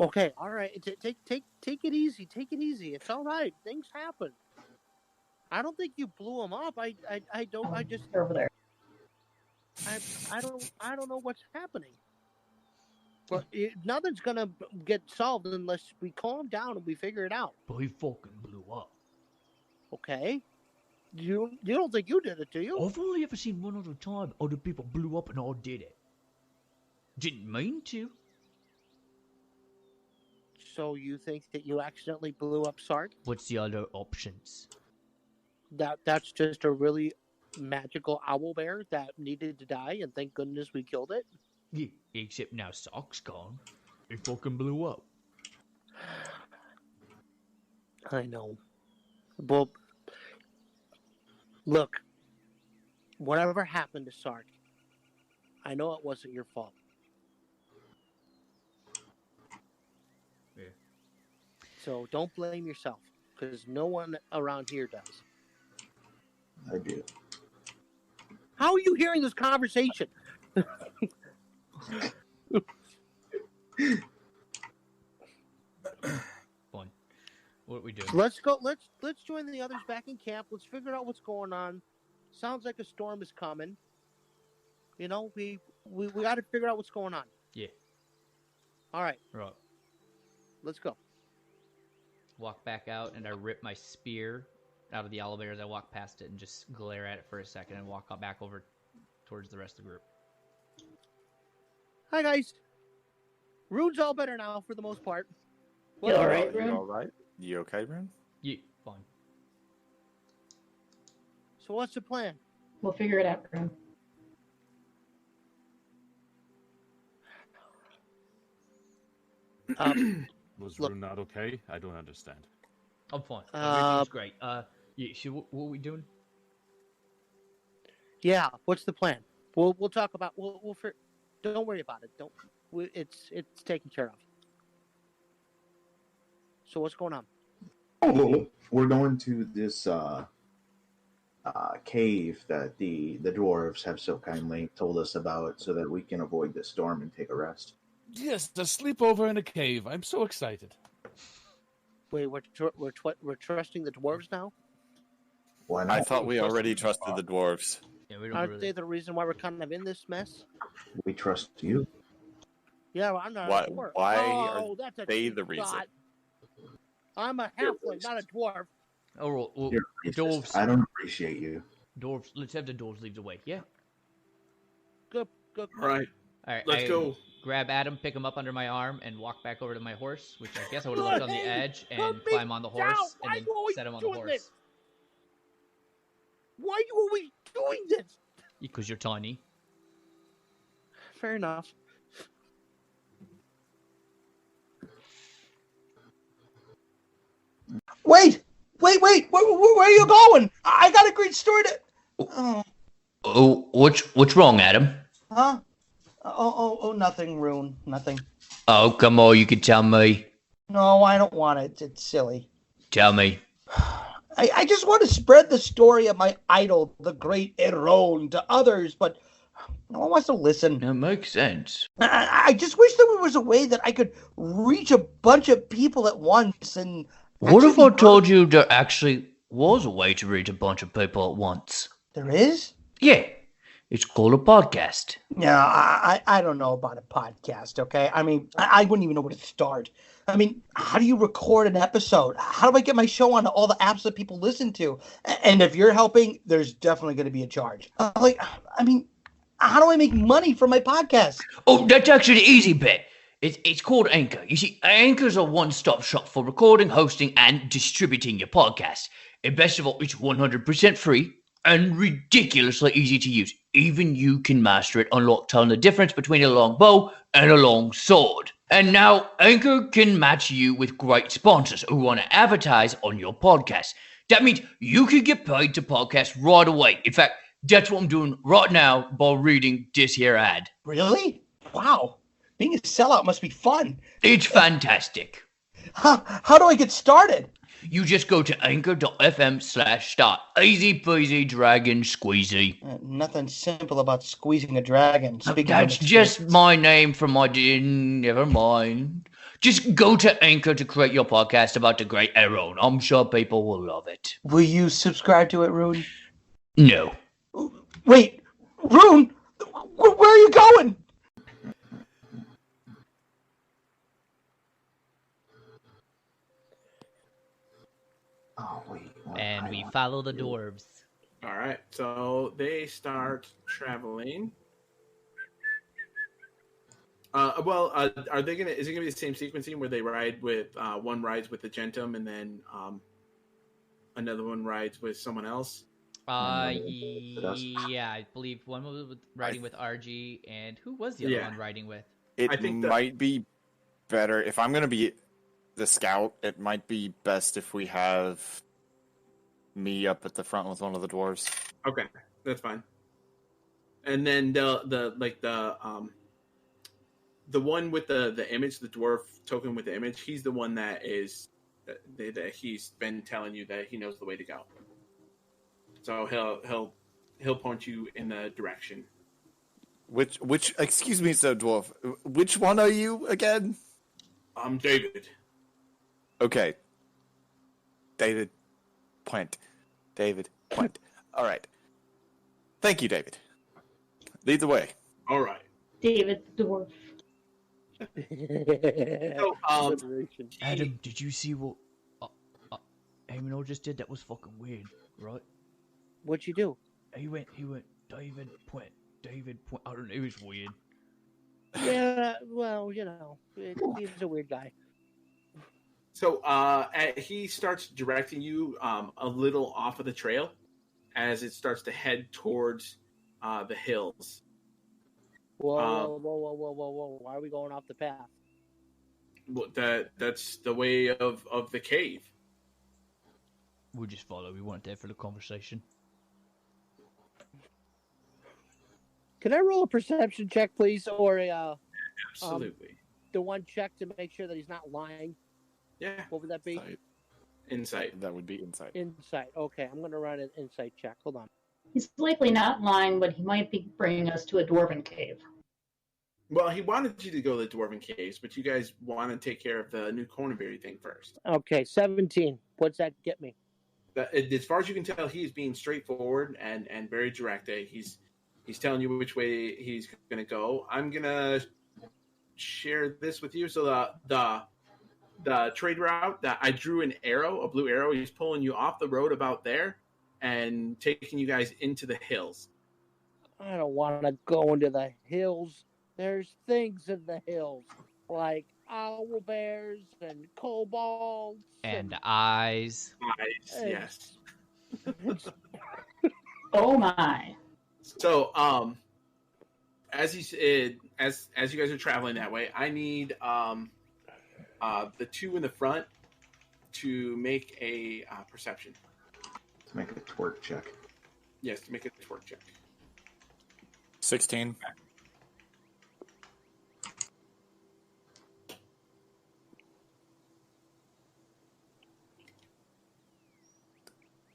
Okay, all right. Take it easy. Take it easy. It's all right. Things happen. I don't think you blew him up. I don't. I just They're over there. I don't know what's happening. But nothing's gonna get solved unless we calm down and we figure it out. But he fucking blew up. Okay. You don't think you did it, do you? I've only ever seen one other time other people blew up and I did it. Didn't mean to. So you think that you accidentally blew up Sark? What's the other options? That's just a really magical owlbear that needed to die, and thank goodness we killed it. Yeah, except now Sark's gone. It fucking blew up. I know. Well, look, whatever happened to Sark, I know it wasn't your fault. Yeah. So don't blame yourself, because no one around here does. I do. How are you hearing this conversation? Fine. What are we doing? Let's go. Let's join the others back in camp. Let's figure out what's going on. Sounds like a storm is coming. You know, we got to figure out what's going on. Yeah. All right. Right. Let's go. Walk back out and I rip my spear out of the owlbear as I walk past it and just glare at it for a second and walk back over towards the rest of the group. Hi, guys. Rune's all better now for the most part. You all right, You Rune? all right? You okay, Rune? Yeah, fine. So what's the plan? We'll figure it out, Rune. Was Look. Rune not okay? I don't understand. I'm fine. Everything's great. Yeah. So what are we doing? Yeah. What's the plan? We'll talk about. Don't worry about it. It's taken care of. So what's going on? Oh, we're going to this cave that the dwarves have so kindly told us about, so that we can avoid the storm and take a rest. Yes, the sleepover in a cave. I'm so excited. Wait, we're trusting the dwarves now? Why not? I thought we already trusted the dwarves. Yeah, we don't Aren't really. they the reason why we're kind of in this mess? We trust you. Yeah, well, I'm not Why- a dwarf. why Oh, are that's a they cheap the reason? shot. I'm a halfling, not a dwarf. Oh, well, You're racist. dwarves. I don't appreciate you. Dwarves. Let's have the dwarves lead the way. Yeah. Good. All right, All right. let's go. Grab Adam, pick him up under my arm, and walk back over to my horse, which I guess I would have left on the Hey, edge, and put me climb on the down. horse, Why and you always then set him on the doing horse. this? Why are you always doing this? Because you're tiny. Fair enough. Wait! Where are you going? I got a great story to. Oh, Oh, what's wrong, Adam? huh? Oh, nothing, Rune. Nothing. Oh, come on, you can tell me. No, I don't want it. It's silly. Tell me. I just want to spread the story of my idol, the great Eron, to others, but no one wants to listen. That makes sense. I just wish there was a way that I could reach a bunch of people at once and. What if I told you there actually was a way to reach a bunch of people at once? There is? Yeah. It's called a podcast. Yeah, I don't know about a podcast, okay? I mean, I wouldn't even know where to start. I mean, how do you record an episode? How do I get my show on all the apps that people listen to? And if you're helping, there's definitely going to be a charge. I mean, how do I make money from my podcast? Oh, that's actually the easy bit. It's called Anchor. You see, Anchor's a one-stop shop for recording, hosting, and distributing your podcast. And best of all, it's 100% free and ridiculously easy to use. Even you can master it, unlock telling the difference between a long bow and a long sword. And now, Anchor can match you with great sponsors who want to advertise on your podcast. That means you can get paid to podcast right away. In fact, that's what I'm doing right now by reading this here ad. Really? Wow. Being a sellout must be fun. It's fantastic. How do I get started? You just go to anchor.fm/start. Easy peasy, dragon squeezy. Nothing simple about squeezing a dragon. That's just my name from my... Never mind. Just go to Anchor to create your podcast about the great Eron. I'm sure people will love it. Will you subscribe to it, Rune? No. Wait, Rune? Where are you going? Oh, wait. And we follow the dwarves. All right, so they start traveling. Are they gonna? Is it gonna be the same sequencing where they ride with one rides with the Gentum and then another one rides with someone else? Yeah, I believe one was riding with RG, and who was the other one riding with? I think might be better if I'm gonna be the scout. It might be best if we have me up at the front with one of the dwarves. Okay, that's fine. And then the one with the image, the dwarf token with the image, he's the one that is that he's been telling you that he knows the way to go. So he'll point you in the direction. Which excuse me, sir dwarf. Which one are you again? I'm David. Okay. David Pwhent. David Pwhent. All right. Thank you, David. Lead the way. All right. David the dwarf. So, Adam, did you see what Eamon just did? That was fucking weird, right? What'd you do? He went, David Pwhent. I don't know, it was weird. Yeah, well, you know, he's a weird guy. So he starts directing you a little off of the trail as it starts to head towards the hills. Whoa! Why are we going off the path? That's the way of the cave. We'll just follow. We weren't there for the conversation. Can I roll a perception check, please, or a Absolutely. The one check to make sure that he's not lying? Yeah. What would that be? Insight. That would be insight. Insight. Okay, I'm going to run an insight check. Hold on. He's likely not lying, but he might be bringing us to a dwarven cave. Well, he wanted you to go to the dwarven caves, but you guys want to take care of the new cornberry thing first. Okay, 17. What's that get me? As far as you can tell, he is being straightforward and very direct. He's telling you which way he's going to go. I'm going to share this with you. So the trade route that I drew an arrow, a blue arrow, he's pulling you off the road about there and taking you guys into the hills. I don't want to go into the hills. There's things in the hills, like owlbears and kobolds. And eyes. Eyes, yes. Oh my. So, as you guys are traveling that way, I need the two in the front to make a perception. To make a twerk check. Yes, to make a twerk check. 16.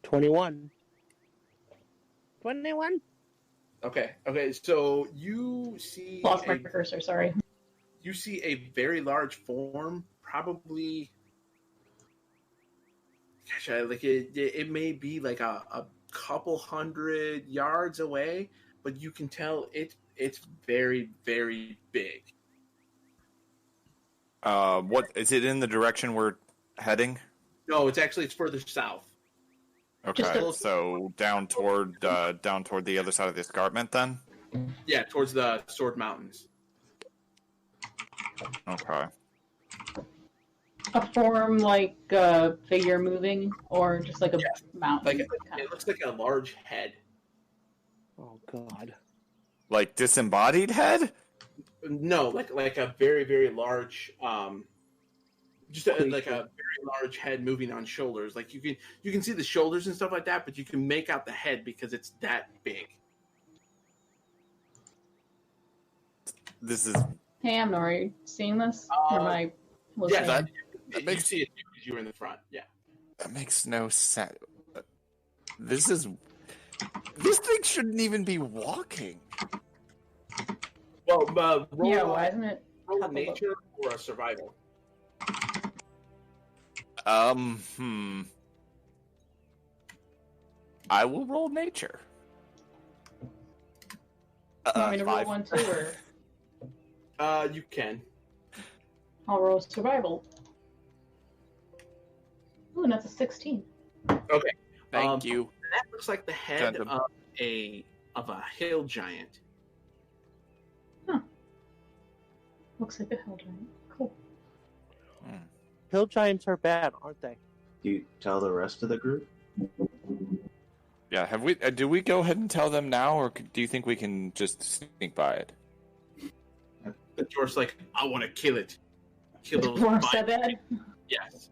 21. 21? Okay. So you see Lost my cursor, sorry. You see a very large form, probably. Gosh, it may be like a couple 100 yards away, but you can tell it's very, very big. What is it in the direction we're heading? No, it's further south. Okay, so down toward the other side of the escarpment, then. Yeah, towards the Sword Mountains. Okay. A form like a figure moving, or just like a mountain? It looks like a large head. Oh God! Like disembodied head? No, like a very, very large, like a very large head moving on shoulders. Like you can see the shoulders and stuff like that, but you can make out the head because it's that big. This is. Hey, Amnor, are you seeing this? Or am I Yeah, listening? that makes you see it because you were in the front. Yeah, that makes no sense. This thing shouldn't even be walking. Well, roll, why isn't it? Roll a nature or a survival. I will roll nature. You want me to roll one too, or? You can. I'll roll survival. Ooh, and that's a 16. Okay. Thank you. That looks like the head of a hill giant. Huh. Looks like a hill giant. Cool. Hill giants are bad, aren't they? Do you tell the rest of the group? Yeah, have we? Do we go ahead and tell them now, or do you think we can just sneak by it? The dwarf's like, I want to kill it. Kill the dwarf said that? Yes.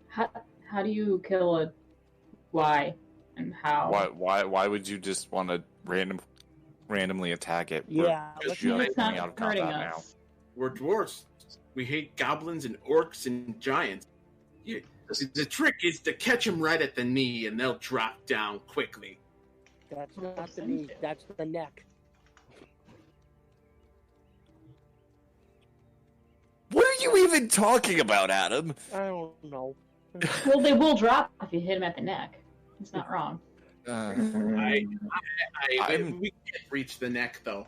How do you kill a? Why and how? Why would you just want to randomly attack it? Yeah, it's not hurting us. Now. We're dwarves. We hate goblins and orcs and giants. The trick is to catch them right at the knee, and they'll drop down quickly. That's not the knee. That's the neck. What are you even talking about, Adam? I don't know. Well, they will drop if you hit him at the neck. It's not wrong. We can't reach the neck though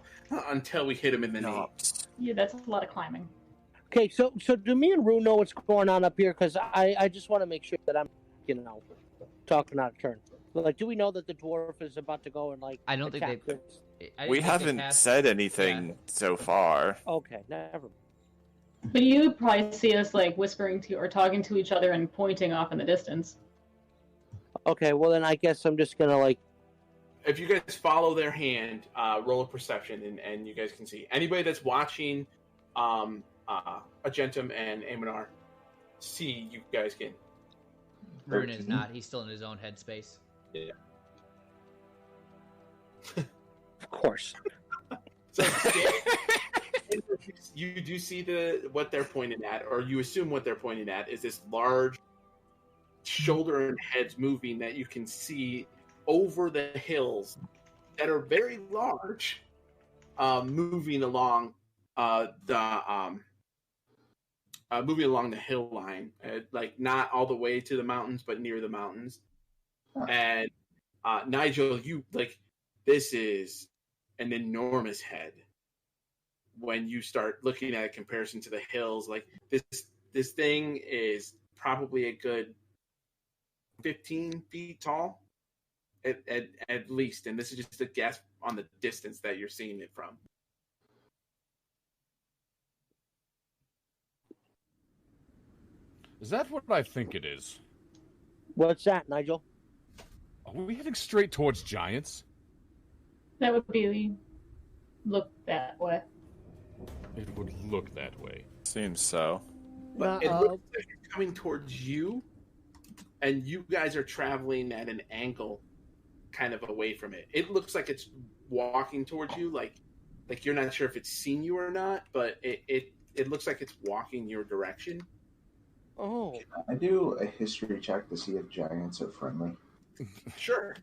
until we hit him in the knee. Yeah, that's a lot of climbing. Okay, so do me and Rue know what's going on up here? Because I just want to make sure that I'm, talking out of turn. Like, do we know that the dwarf is about to go and I don't think they. We haven't said anything so far. Okay, never mind. But you probably see us whispering to or talking to each other and pointing off in the distance. Okay, well then I guess I'm just gonna If you guys follow their hand, roll a perception, and you guys can see anybody that's watching. Agentum and Amanar see you guys can. Rune is not. He's still in his own headspace. Yeah. Of course. So you do see what they're pointing at, or you assume what they're pointing at is this large shoulder and heads moving that you can see over the hills that are very large, moving along moving along the hill line, like not all the way to the mountains, but near the mountains. And Nigel, this is an enormous head. When you start looking at a comparison to the hills, like this thing is probably a good 15 feet tall, at least. And this is just a guess on the distance that you're seeing it from. Is that what I think it is? What's that, Nigel? Are we heading straight towards giants? That would be look that way. It would look that way. Seems so. But it looks like it's coming towards you, and you guys are traveling at an angle kind of away from it. It looks like it's walking towards you, like you're not sure if it's seen you or not, but it looks like it's walking your direction. Oh. Can I do a history check to see if giants are friendly? Sure.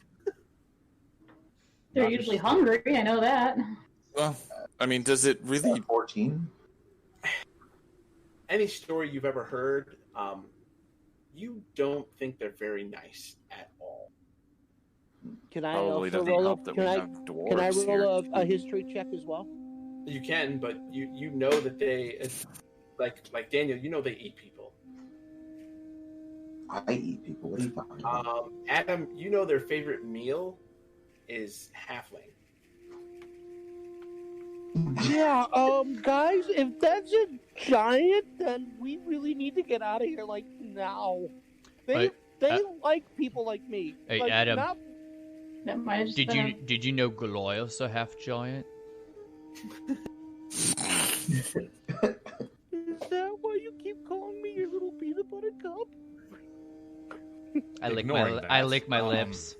They're usually hungry, I know that. Well, I mean, does it really... 14? Any story you've ever heard, you don't think they're very nice at all. Can I Probably also doesn't roll help up? that Can we I have dwarves can I roll here. a history check as well? You can, but you know that they, like Daniel, you know they eat people. I eat people. What are you talking about? Adam, you know their favorite meal is halfling. Yeah, guys, if that's a giant, then we really need to get out of here, like, now. They like people like me. Hey, like, Adam. That might have just Did been you did you know Goliath's a half giant? Is that why you keep calling me your little peanut butter cup? I lick my lips.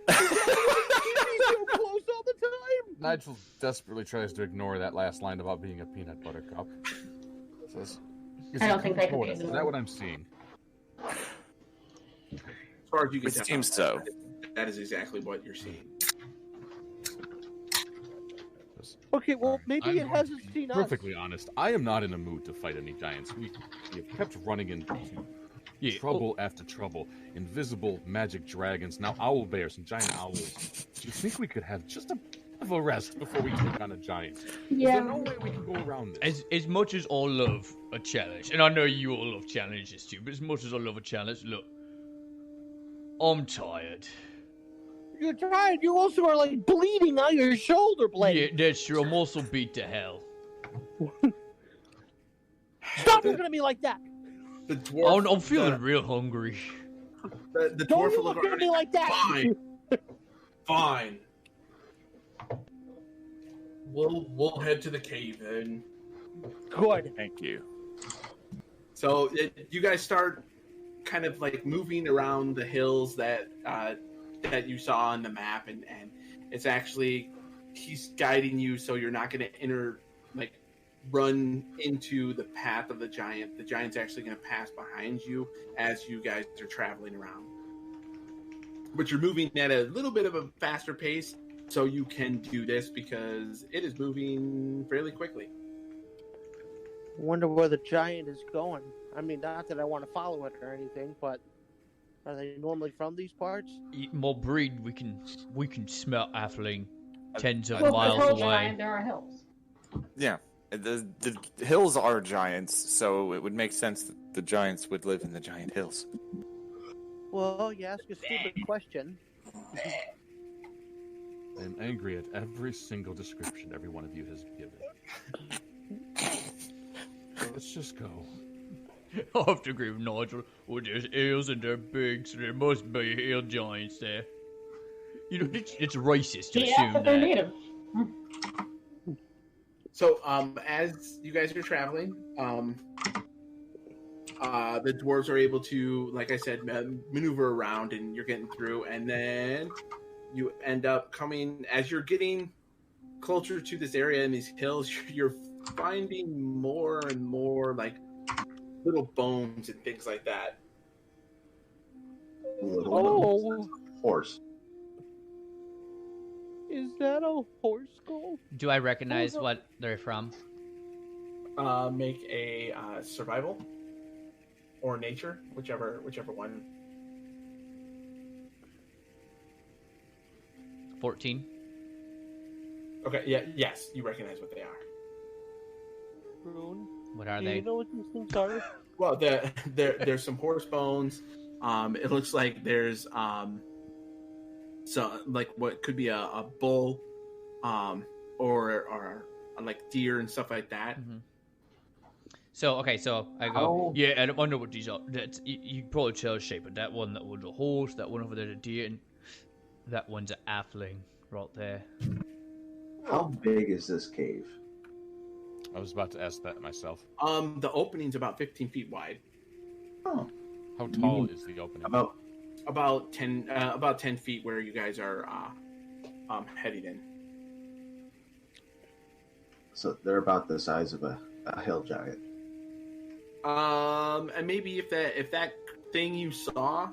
so close all the time. Nigel desperately tries to ignore that last line about being a peanut butter cup. Says, I don't think they could Is be. that what I'm seeing? As far as you can It tell, seems so. That is exactly what you're seeing. Okay, well, maybe I'm it hasn't seen us. perfectly honest. I am not in a mood to fight any giants. We have kept running into trouble after trouble. Invisible magic dragons, now owlbears and giant owls. Do you think we could have just a bit of a rest before we take on a giant? Yeah. Is there no way we can go around this? As much as I love a challenge, and I know you all love challenges too, but as much as I love a challenge, look, I'm tired. You're tired. You also are, like, bleeding out your shoulder blade. Yeah, that's true. I'm also beat to hell. Stop looking at me like that. The dwarf. I'm feeling real hungry. The Don't dwarf you look at me like that. Fine. Fine. We'll head to the cave then. Good. Thank you. So you guys start kind of like moving around the hills that you saw on the map, and it's actually he's guiding you so you're not going to run into the path of the giant. The giant's actually going to pass behind you as you guys are traveling around. But you're moving at a little bit of a faster pace, so you can do this because it is moving fairly quickly. Wonder where the giant is going. I mean, not that I want to follow it or anything, but are they normally from these parts? More breed, we can smell halfling tens of Well, miles the hill away. giant, there are hills. Yeah, the hills are giants, so it would make sense that the giants would live in the giant hills. Well, you ask a stupid question. I'm angry at every single description every one of you has given. Let's just go. I have to agree with Nigel. Well, there's hills and they're big, so there must be hill giants there. You know, it's racist to assume but they're that. native. So, as you guys are traveling, the dwarves are able to, like I said, maneuver around, and you're getting through, and then you end up coming as you're getting closer to this area in these hills. You're finding more and more like little bones and things like that. Oh, horse. Is that a horse skull? Do I recognize what they're from? Make a survival or nature, whichever one. 14. Okay, yeah, yes, you recognize what they are. Rune, What are do they? you know what these things are? Well, there's some horse bones. It looks like there's so like what could be a bull, or like deer and stuff like that. Mm-hmm. So I go, yeah, I know what these are. You probably tell the shape, but that one that was a horse, that one over there a deer, and that one's an halfling right there. How big is this cave? I was about to ask that myself. The opening's about 15 feet wide. Oh, how tall is the opening? About 10 feet where you guys are heading in. So they're about the size of a hill giant. And maybe if that thing you saw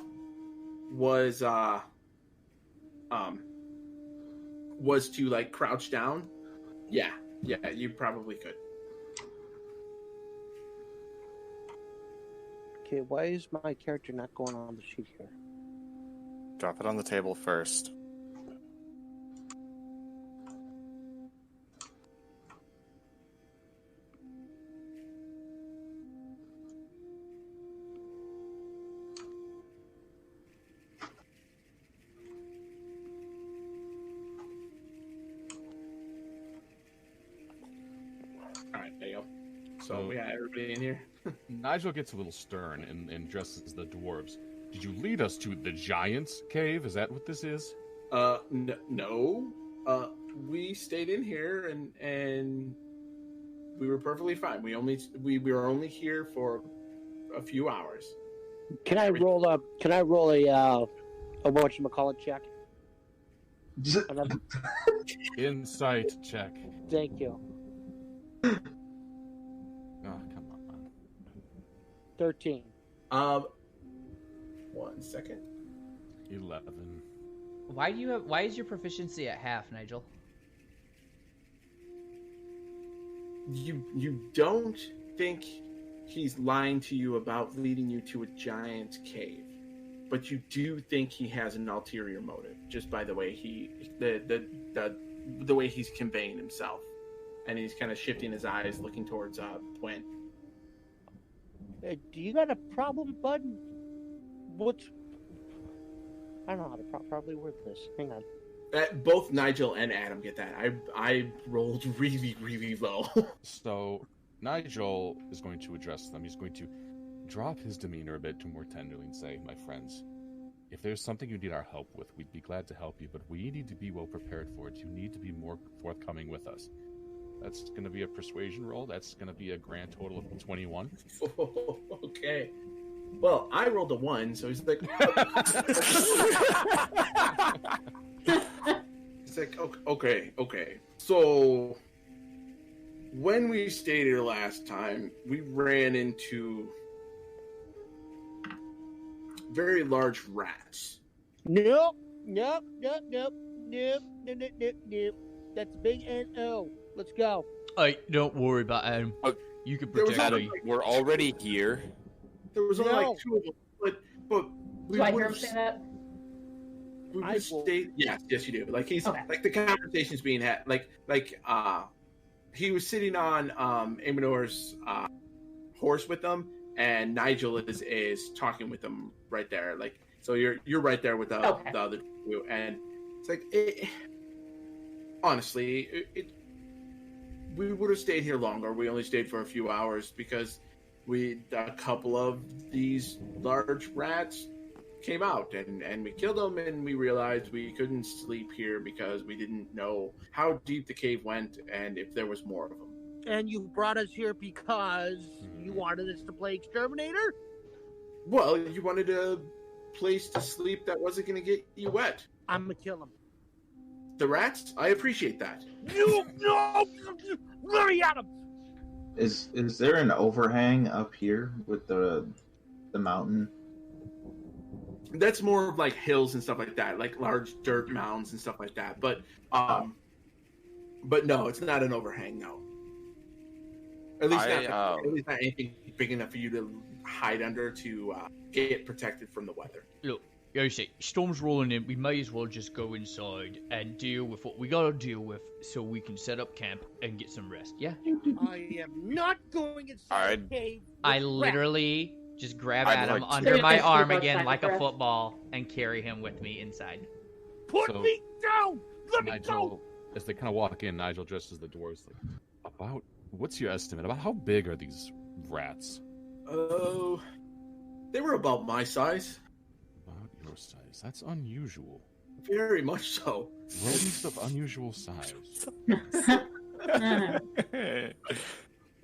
was to like crouch down, yeah, you probably could. Okay, why is my character not going on the sheet here? Drop it on the table first. All right, there you go. So we got everybody in here. Nigel gets a little stern and dresses the dwarves. Did you lead us to the Giant's Cave? Is that what this is? No. We stayed in here and we were perfectly fine. We were only here for a few hours. Can I roll a whatchamacallit check? Insight check. Thank you. Oh, come on. 13. 1 second. 11. Why is your proficiency at half, Nigel? You don't think he's lying to you about leading you to a giant cave, but you do think he has an ulterior motive just by the way the way he's conveying himself, and he's kind of shifting his eyes, looking towards Pwhent. Do you got a problem, bud? I don't know how to properly word this. Hang on. Both Nigel and Adam get that. I rolled really, really low. So Nigel is going to address them. He's going to drop his demeanor a bit to more tenderly and say, my friends, if there's something you need our help with, we'd be glad to help you, but we need to be well prepared for it. You need to be more forthcoming with us. That's going to be a persuasion roll. That's going to be a grand total of 21. Oh, okay. Well, I rolled a 1, so he's like... It's like, okay. So, when we stayed here last time, we ran into very large rats. Nope. That's a big N-O. Let's go. Hey, don't worry about him. You can protect me. We're already here. There was only like 2 of them, but we Do I hear him say that? We would stay. Yes, you do. Like he's like the conversation's being had. Like he was sitting on Amador's horse with them, and Nigel is talking with them right there. Like so, you're right there with the other two, and it's like honestly, we would have stayed here longer. We only stayed for a few hours because a couple of these large rats came out and we killed them, and we realized we couldn't sleep here because we didn't know how deep the cave went and if there was more of them. And you brought us here because you wanted us to play exterminator? Well, you wanted a place to sleep that wasn't going to get you wet. I'm gonna kill him. The rats? I appreciate that. You no! Let me at him! Is there an overhang up here with the mountain? That's more of like hills and stuff like that, like large dirt mounds and stuff like that. But no, it's not an overhang. No. At least not anything big enough for you to hide under to get protected from the weather. Look, Yoshi, storm's rolling in. We may as well just go inside and deal with what we gotta deal with so we can set up camp and get some rest, yeah? I am not going inside the cave. I literally just grab Adam under my arm again like a football and carry him with me inside. Put me down! Let me Nigel, as they kind of walk in, Nigel dresses the dwarves like, what's your estimate? About how big are these rats? Oh, they were about my size. About your size? That's unusual. Very much so. Rodents of unusual size.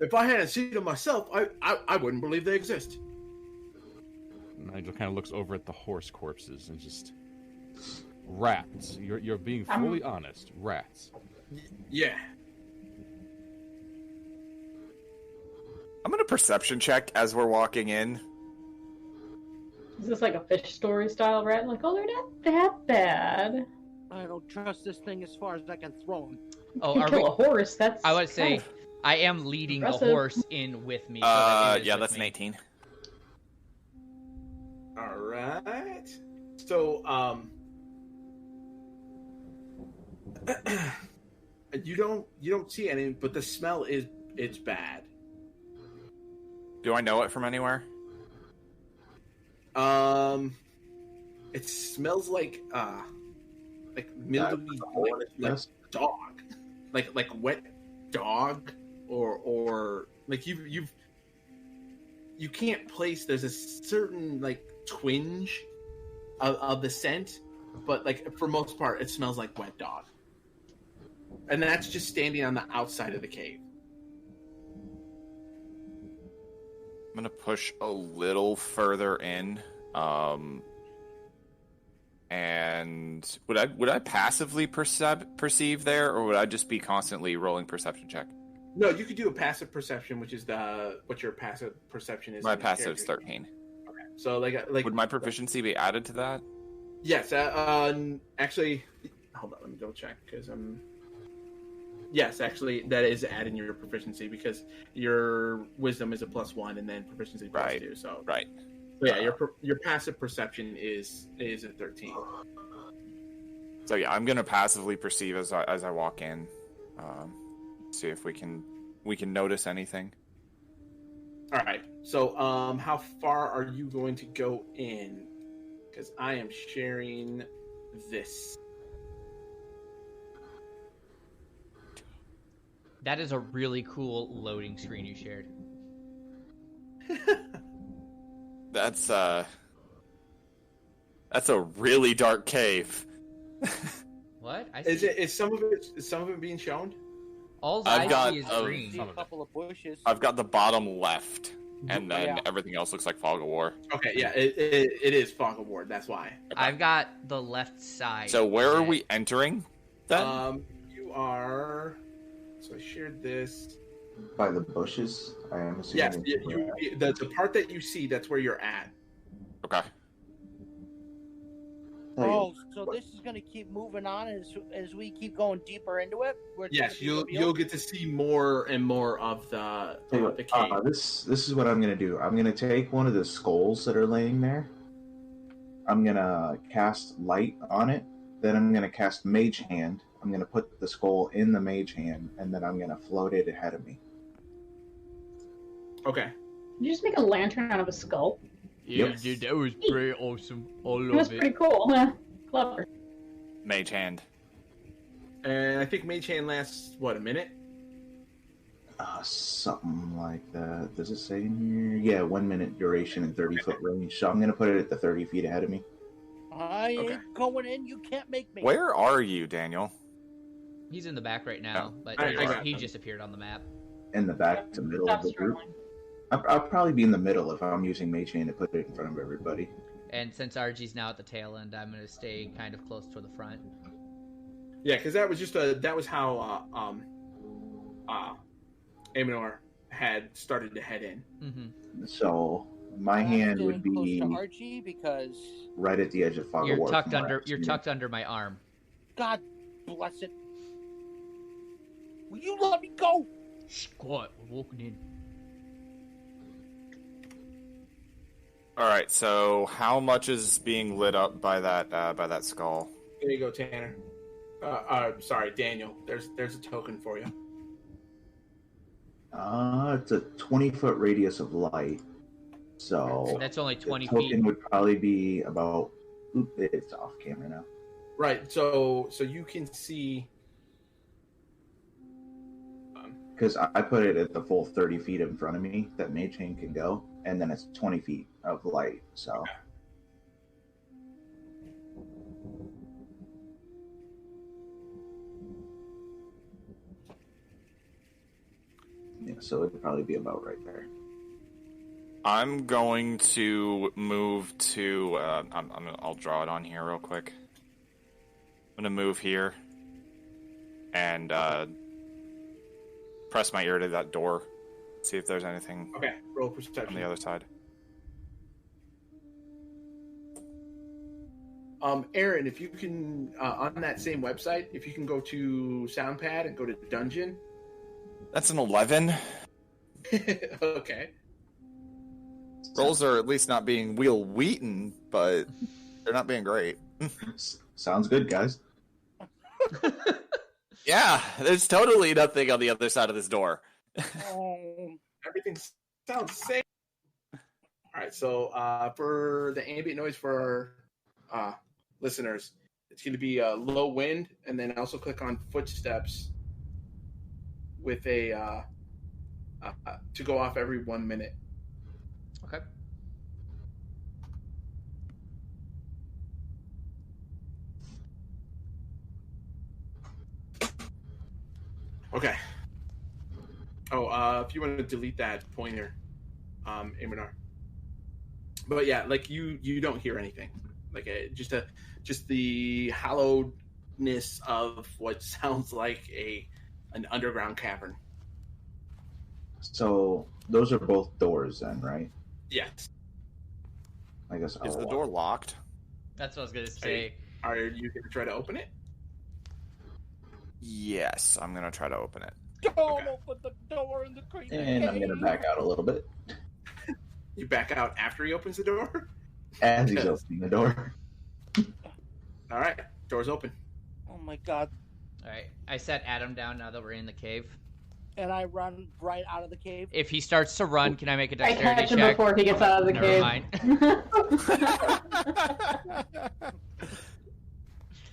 If I hadn't seen them myself, I wouldn't believe they exist. Nigel kind of looks over at the horse corpses and just... Rats. You're being fully honest. Rats. Yeah. I'm gonna perception check as we're walking in. Is this like a fish story style rat? Like, oh, they're not that bad. I don't trust this thing as far as I can throw him. Oh, a horse. That's. I would say I am leading the horse in with me. So yeah, that's an 18. All right. So, you don't see any, but the smell it's bad. Do I know it from anywhere? It smells like mildewy, like dog, like wet dog, or like you can't place. There's a certain like twinge of the scent, but like for most part, it smells like wet dog, and that's just standing on the outside of the cave. I'm gonna push a little further in, and would I passively perceive there, or would I just be constantly rolling perception check? No, you could do a passive perception, which is what your passive perception is. My passive's 13. Okay, so like would my proficiency be added to that? Yes, actually, hold on, let me double check because yes, actually, that is adding your proficiency because your wisdom is a +1 and then proficiency +2. So right. So yeah, your passive perception is a 13. So yeah, I'm gonna passively perceive as I walk in, see if we can notice anything. All right. So how far are you going to go in? Because I am sharing this. That is a really cool loading screen you shared. That's a really dark cave. What? Is some of it being shown? All I see is green. A couple of bushes. I've got the bottom left, and then everything else looks like Fog of War. Okay, yeah, it is Fog of War. That's why. Okay. I've got the left side. So where are we entering? Then you are. So I shared this by the bushes. I am assuming. Yes, the part that you see, that's where you're at. Okay. Oh, so this is going to keep moving on as we keep going deeper into it? Yes, you'll get to see more and more of the cave. This is what I'm going to do. I'm going to take one of the skulls that are laying there. I'm going to cast light on it. Then I'm going to cast Mage Hand. I'm going to put the skull in the Mage Hand, and then I'm going to float it ahead of me. Okay. Did you just make a lantern out of a skull? Yeah, you did. That was pretty awesome. I love it. That was pretty cool. Clever. Mage Hand. And I think Mage Hand lasts, a minute? Something like that. Does it say in here? Yeah, 1 minute duration and 30-foot range. So I'm going to put it at the 30 feet ahead of me. I ain't going in. You can't make me. Where are you, Daniel? He's in the back right now, but he just appeared on the map. in the back to middle of the group. I'll probably be in the middle if I'm using Mage Hand to put it in front of everybody. And since RG's now at the tail end, I'm going to stay kind of close to the front. Yeah, because that was how Amonor had started to head in. Mm-hmm. So my hand would be close to Archie because right at the edge of Fog of War. You're tucked under my arm. God bless it. Will you let me go? Squat, we're walking in. All right, so how much is being lit up by that skull? There you go, Tanner. Sorry, Daniel. There's a token for you. It's a 20-foot radius of light. So that's only 20 the feet. token would probably be about. It's off camera now. Right. So you can see. Because I put it at the full 30 feet in front of me that Mage Hand can go, and then it's 20 feet of light. So. Okay. Yeah, so it'd probably be about right there. I'm going to move to. I'll draw it on here real quick. I'm gonna move here and press my ear to that door. See if there's anything. Okay, roll perception on the other side. Aaron, if you can on that same website, if you can go to Soundpad and go to Dungeon. That's an 11. Okay. Rolls are at least not being Will Wheaton, but they're not being great. Sounds good, guys. Yeah, there's totally nothing on the other side of this door. Everything sounds safe. All right, so for the ambient noise for our listeners, it's going to be low wind, and then also click on footsteps with a to go off every 1 minute. Okay. Okay. Oh, if you want to delete that pointer, Iminar. But yeah, like you don't hear anything. Like just the hollowness of what sounds like an underground cavern. So those are both doors then, right? Yes. I guess. Is the door locked? That's what I was gonna say. Are you gonna try to open it? Yes, I'm gonna try to open it. Don't open the door in the crazy And I'm gonna back out a little bit. You back out after he opens the door? As he's opening the door. All right, door's open. Oh my god. All right, I set Adam down now that we're in the cave. And I run right out of the cave. If he starts to run, can I make a I dexterity catch him check? before he gets out of the Never cave. Mind.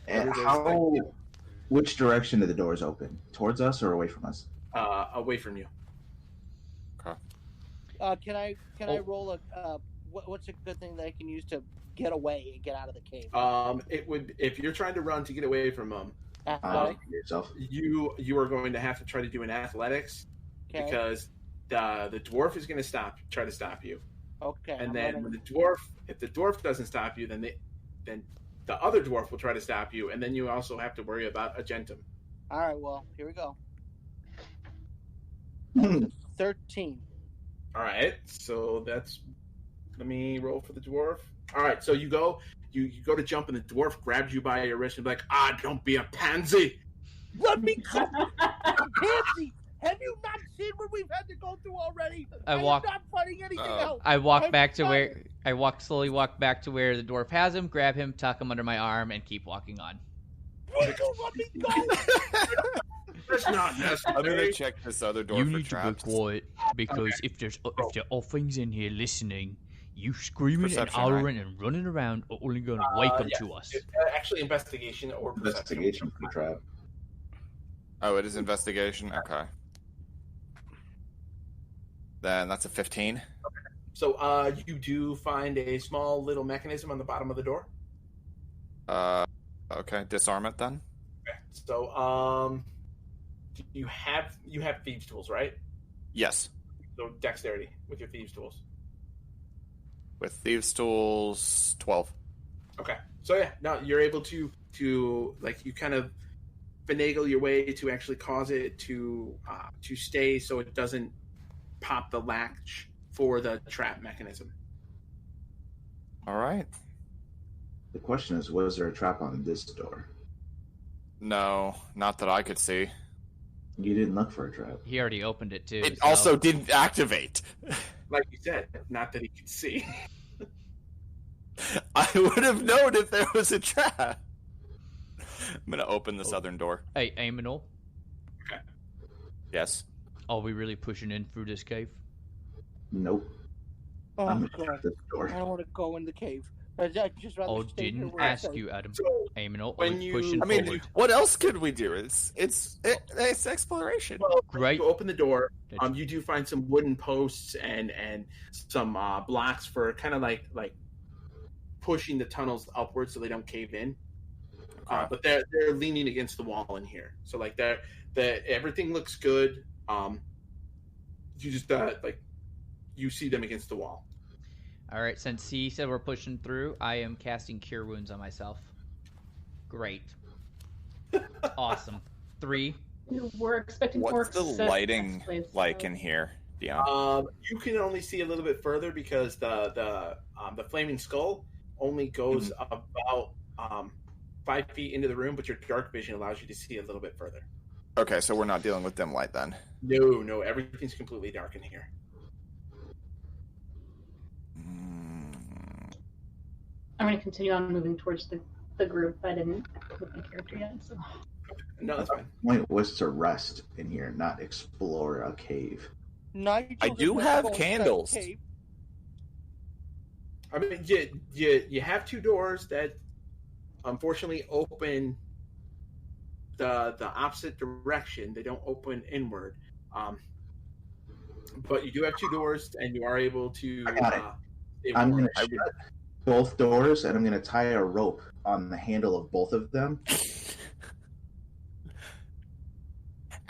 And which direction do the doors open? Towards us or away from us? Away from you. Okay. Can I roll a what's a good thing that I can use to get away and get out of the cave? It would, if you're trying to run to get away from them. Yourself. You are going to have to try to do an athletics, because the dwarf is going to try to stop you. Okay. And then when if the dwarf doesn't stop you, then the other dwarf will try to stop you, and then you also have to worry about Agentum. All right. Well, here we go. 13. All right. So let me roll for the dwarf. All right. So you go to jump, and the dwarf grabs you by your wrist and be like, don't be a pansy. Let me go. Pansy. Have you not seen what we've had to go through already? I'm not fighting anything else. I walk slowly walk back to where the dwarf has him, grab him, tuck him under my arm, and keep walking on. Will you let me go? That's not necessary. I'm gonna check this other door for traps. You need to be quiet, because if there are things in here listening, you screaming Perception, and hollering and running around are only going to wake them to us. It's actually investigation or perception. Investigation for trap. Oh, it is investigation? Okay. Then that's a 15. So you do find a small little mechanism on the bottom of the door. Okay, disarm it then. Okay. So you have thieves' tools, right? Yes. So dexterity with your thieves' tools. With thieves' tools, 12. Okay. So yeah, now you're able to like you kind of finagle your way to actually cause it to stay so it doesn't pop the latch for the trap mechanism. All right. The question is, was there a trap on this door? No, not that I could see. You didn't look for a trap. He already opened it too. It also didn't activate. Like you said, not that he could see. I would have known if there was a trap. I'm going to open the southern door. Hey, Aminol. Okay. Yes. Are we really pushing in through this cave? Nope. Oh, I'm God. gonna shut this door. I don't want to go in the cave. I'd just rather Oh, stay here didn't where I ask said. you, Adam. So, Aminol, when are we you- pushing I mean, forward? what else could we do? It's exploration. Well, Right. you open the door. That's- You do find some wooden posts and some blocks for kind of like pushing the tunnels upwards so they don't cave in. But they're leaning against the wall in here, so like everything looks good. You just you see them against the wall. All right, since he said we're pushing through, I am casting Cure Wounds on myself. Great. Awesome. 3. We're expecting What's orcs the at lighting next place, like so- in here, Dion? You can only see a little bit further because the flaming skull only goes about 5 feet into the room, but your dark vision allows you to see a little bit further. Okay, so we're not dealing with dim light then. No, everything's completely dark in here. I'm going to continue on moving towards the group. I didn't put my character yet, so. No, that's fine. The point was to rest in here, not explore a cave. Nigel I does do not have go inside candles. the cave. I mean, you have 2 doors that unfortunately open the opposite direction. They don't open inward. But you do have 2 doors, and you are able to. I got it. stay I'm warm. going to shut both doors, and I'm going to tie a rope on the handle of both of them.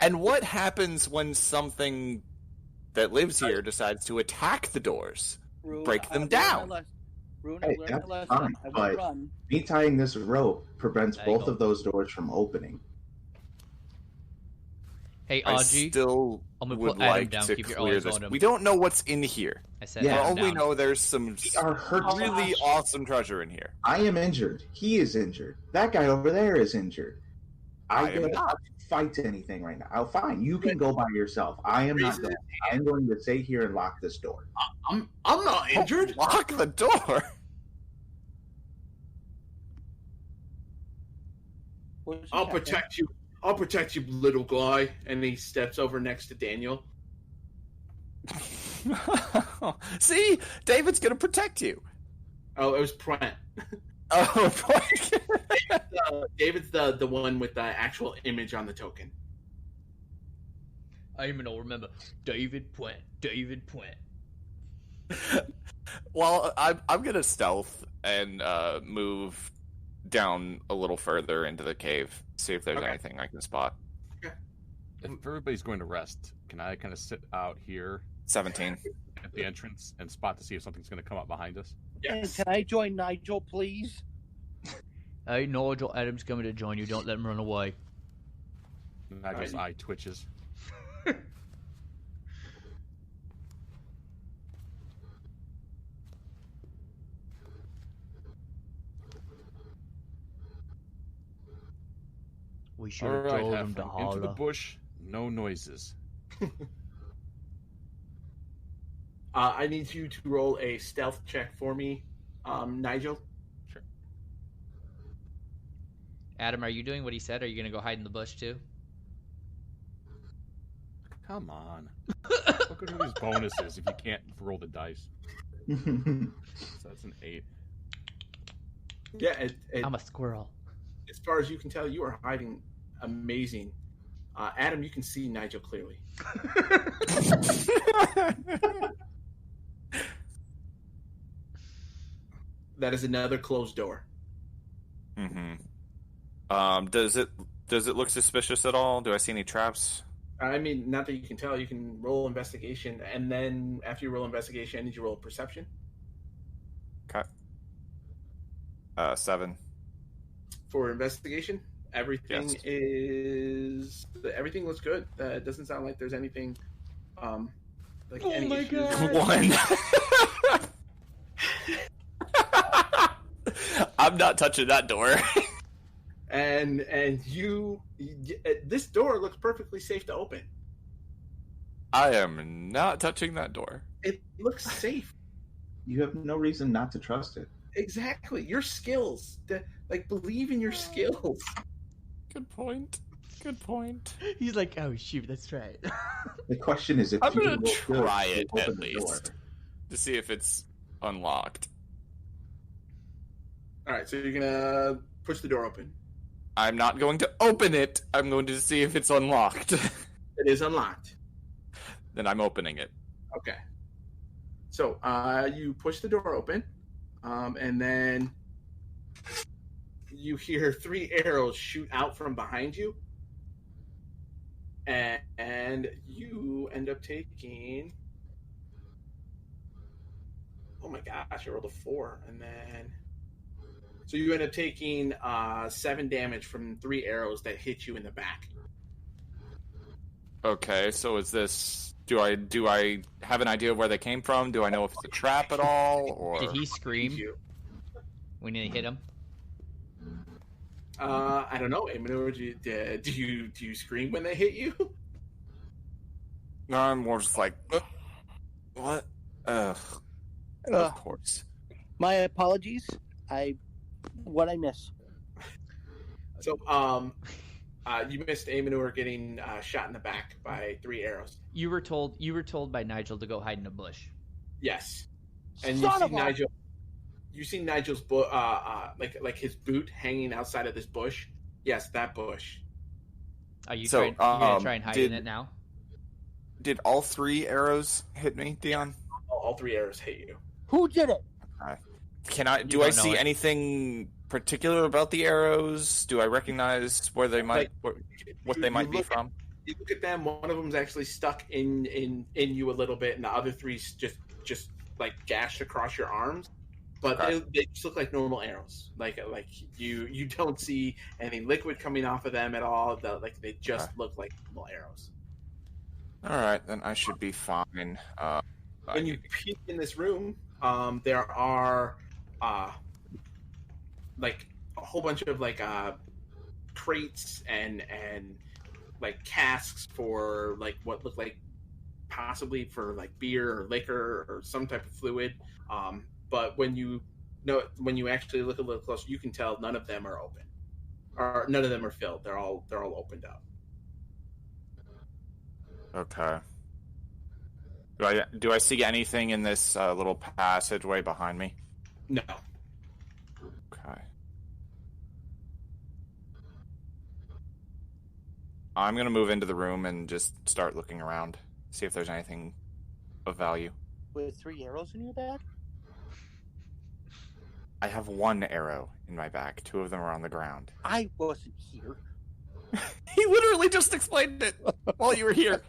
And what happens when something that lives here decides to attack the doors? Rune, Break them I learned down. my lesson. Rune, Hey, I learned that's my lesson. fine, I will but run. me tying this rope prevents There you both go. of those doors from opening. Hey, I Audrey. still I'm gonna would put Adam like down. to Keep your clear eyes this. on him. We don't know what's in here. I said Yeah. For Adam all we down. know, there's some We are hurt. really awesome treasure in here. I am injured. He is injured. That guy over there is injured. I am don't not. fight anything right now. Oh, fine. You can go by yourself. I am not going. I'm going to stay here and lock this door. I'm not injured. Lock the door. What's I'll happening? protect you. I'll protect you, little guy. And he steps over next to Daniel. See, David's gonna protect you. Oh, it was Pwhent. Oh, David's the one with the actual image on the token. Aminol, remember, David Pwhent. David Pwhent. Well, I'm gonna stealth and move down a little further into the cave, see if there's Okay. anything I can spot. If everybody's going to rest, can I kind of sit out here 17. at the entrance and spot to see if something's going to come up behind us? And Yes. can I join Nigel, please? Hey, Nigel, Adam's coming to join you. Don't let him run away. Nigel's eye twitches. We should All have right, told him to Halfling, into the holler. bush, no noises. I need you to roll a stealth check for me, Nigel. Sure. Adam, are you doing what he said? Are you going to go hide in the bush too? Come on. What good are these bonuses if you can't roll the dice? So that's an 8. Yeah, I'm a squirrel. as far as you can tell, you are hiding amazing. Adam, you can see Nigel clearly. That is another closed door. Mm-hmm. Does it look suspicious at all? Do I see any traps? I mean, not that you can tell. You can roll investigation, and then after you roll investigation, I need you to roll perception. Okay. 7. For investigation, everything everything looks good. It doesn't sound like there's anything. Like any my issues. God. 1. I'm not touching that door. And this door looks perfectly safe to open. I am not touching that door. It looks safe. You have no reason not to trust it. Exactly. Your skills. Believe in your skills. Good point. Good point. He's like, oh shoot, that's right. The question is if I'm you gonna will try it open at the door. least to see if it's unlocked. All right, so you're gonna push the door open. I'm not going to open it. I'm going to see if it's unlocked. It is unlocked. Then I'm opening it. Okay. So you push the door open, and then you hear 3 arrows shoot out from behind you, and you end up taking. Oh my gosh! I rolled a 4, and then. So you end up taking 7 damage from 3 arrows that hit you in the back. Okay, so is this? Do I have an idea of where they came from? Do I know if it's a trap at all? Or Did he scream when they hit him? I don't know. Emanor, do you scream when they hit you? No, I'm more just like, what? Of course. My apologies. What I miss? So, you missed Emanor getting shot in the back by 3 arrows. You were told by Nigel to go hide in a bush. Yes, and Son you of see a- Nigel. You see Nigel's like his boot hanging outside of this bush. Yes, that bush. Are you So, you're gonna try and hide in it now? Did all 3 arrows hit me, Dion? All 3 arrows hit you. Who did it? Do I see anything particular about the arrows? Do I recognize where they might, what they might be from? You look at them. One of them's actually stuck in you a little bit, and the other 3's just like gashed across your arms. But they just look like normal arrows. Like you don't see anything liquid coming off of them at all. They just look like normal arrows. All right, then I should be fine. When you peek in this room, there are like a whole bunch of crates and like casks for like what look like possibly for like beer or liquor or some type of fluid. But when you actually look a little closer, you can tell none of them are open, or none of them are filled. They're all opened up. Okay. Do I see anything in this little passageway behind me? No. Okay. I'm gonna move into the room and just start looking around, see if there's anything of value. With 3 arrows in your back? I have 1 arrow in my back. 2 of them are on the ground. I wasn't here. He literally just explained it while you were here.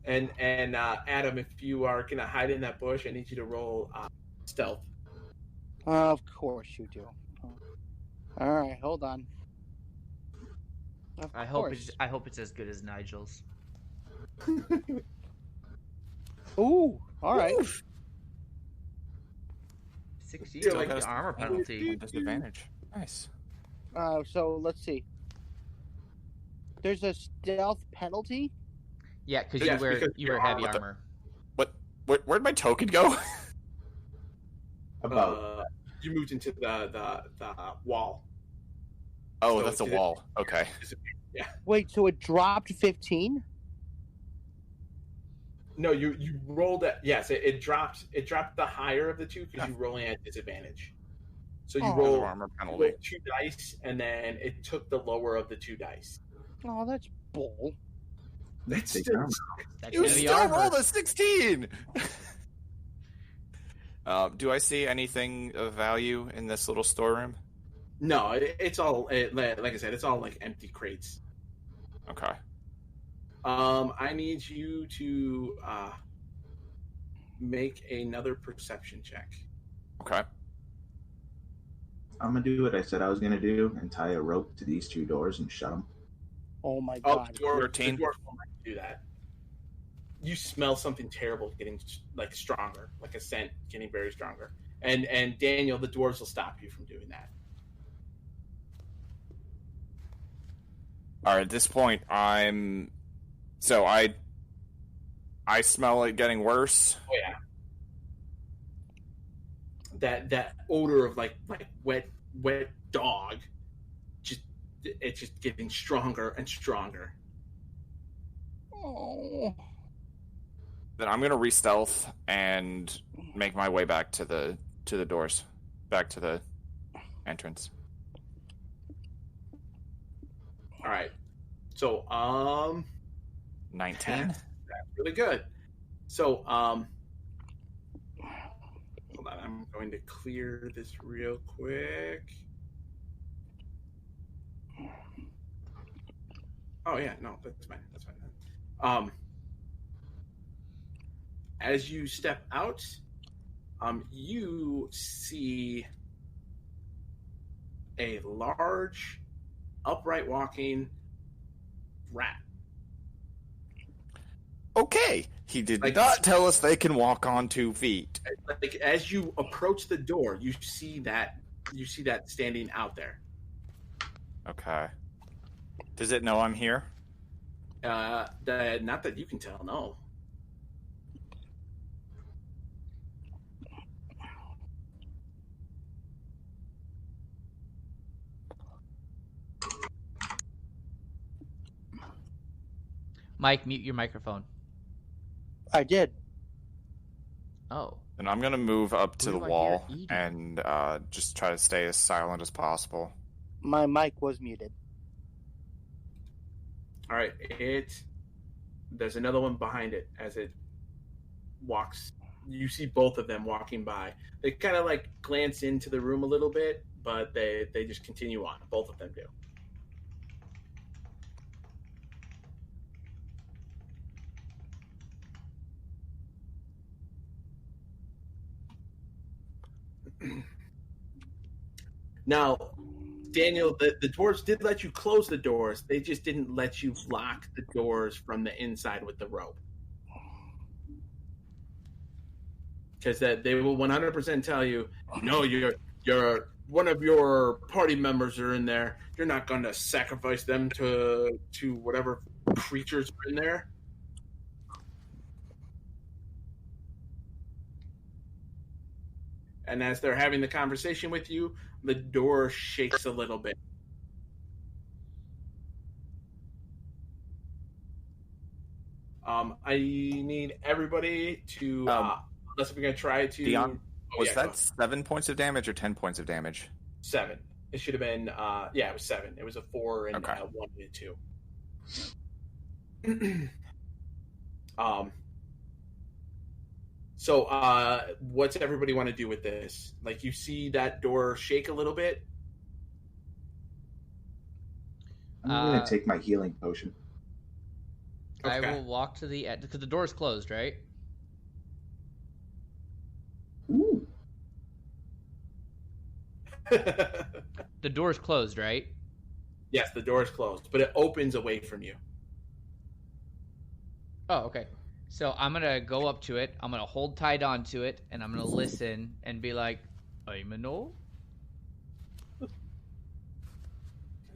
And Adam, if you are gonna hide in that bush, I need you to roll stealth. Of course you do. All right, hold on. I hope it's as good as Nigel's. Ooh, all right. 16, Still like got the armor penalty. Disadvantage. Nice. So let's see. There's a stealth penalty. Yeah, because Yes, you wear heavy armor. Where'd my token go? You moved into the wall. Oh, So that's a it's- wall. Okay. Yeah. Wait, so it dropped 15? No, you rolled it. Yes, it dropped. It dropped the higher of the 2 because you rolling at disadvantage. So you Oh. roll Armor you penalty. rolled 2 dice, and then it took the lower of the 2 dice. Oh, that's bull. That's Take still armor. That's You heavy still armor. rolled a 16! Do I see anything of value in this little storeroom? No, it's all like I said. It's all like empty crates. Okay. I need you to make another perception check. Okay. I'm gonna do what I said I was gonna do and tie a rope to these two doors and shut them. Oh my god! The dwarf won't let you do that. You smell something terrible getting like stronger, like a scent getting very stronger. And Daniel, the dwarves will stop you from doing that. All right, at this point, I smell it getting worse. Oh yeah. That odor of like wet dog, it's just getting stronger and stronger. Oh. Then I'm gonna re-stealth and make my way back to the doors, back to the entrance. All right. So 19. That's really good. So hold on, I'm going to clear this real quick. Oh yeah, no, that's fine. That's fine. As you step out, you see a large, upright walking rat. Okay, he did not tell us they can walk on 2 feet. Like as you approach the door, you see that standing out there. Okay. Does it know I'm here? Not that you can tell, no. Mike, mute your microphone. I did. Oh. And I'm going to move up to the wall and just try to stay as silent as possible. My mic was muted. All right, there's another one behind it as it walks. You see both of them walking by. They kind of like glance into the room a little bit, but they just continue on. Both of them do. Now, Daniel, the dwarves did let you close the doors. They just didn't let you lock the doors from the inside with the rope. Because they will 100% tell you, no, you're one of your party members are in there. You're not going to sacrifice them to whatever creatures are in there. And as they're having the conversation with you, the door shakes a little bit. I need everybody to, unless we're going to try to... Dion, was that 7 points of damage or 10 points of damage? 7. It should have been, it was 7. It was a 4 and okay. 1 and 2. So, what's everybody want to do with this? Like, you see that door shake a little bit? I'm going to take my healing potion. Okay. I will walk to the end, because the door is closed, right? Ooh. The door is closed, right? Yes, the door is closed, but it opens away from you. Oh, okay. So I'm going to go up to it, I'm going to hold tight onto it, and I'm going to listen and be like, I'm a no?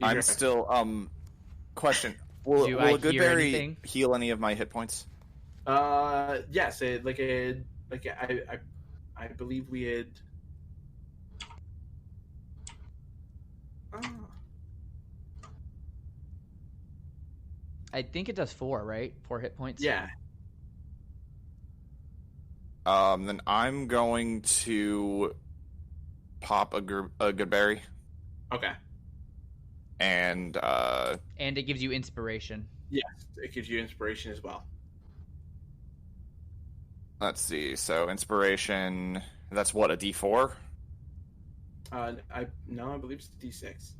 I'm still, question. Will a good berry heal any of my hit points? Yes. I believe we had. I think it does 4, right? 4 hit points. Yeah. Then I'm going to pop a good berry. Okay. And it gives you inspiration. Yes, it gives you inspiration as well. Let's see. So inspiration, that's what, a D4? I believe it's D6.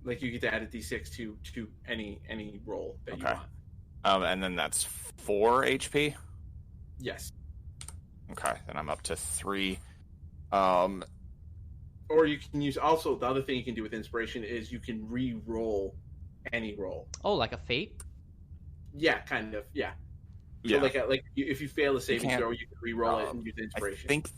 Like you get to add a D6 to any roll that you want. And then that's 4 HP? Yes. Okay, then I'm up to 3. Or you can use, also, the other thing you can do with inspiration is you can re-roll any roll. Oh, like a fate? Yeah, kind of, yeah. Yeah. So if you fail a saving throw, you can re-roll it and use inspiration. I think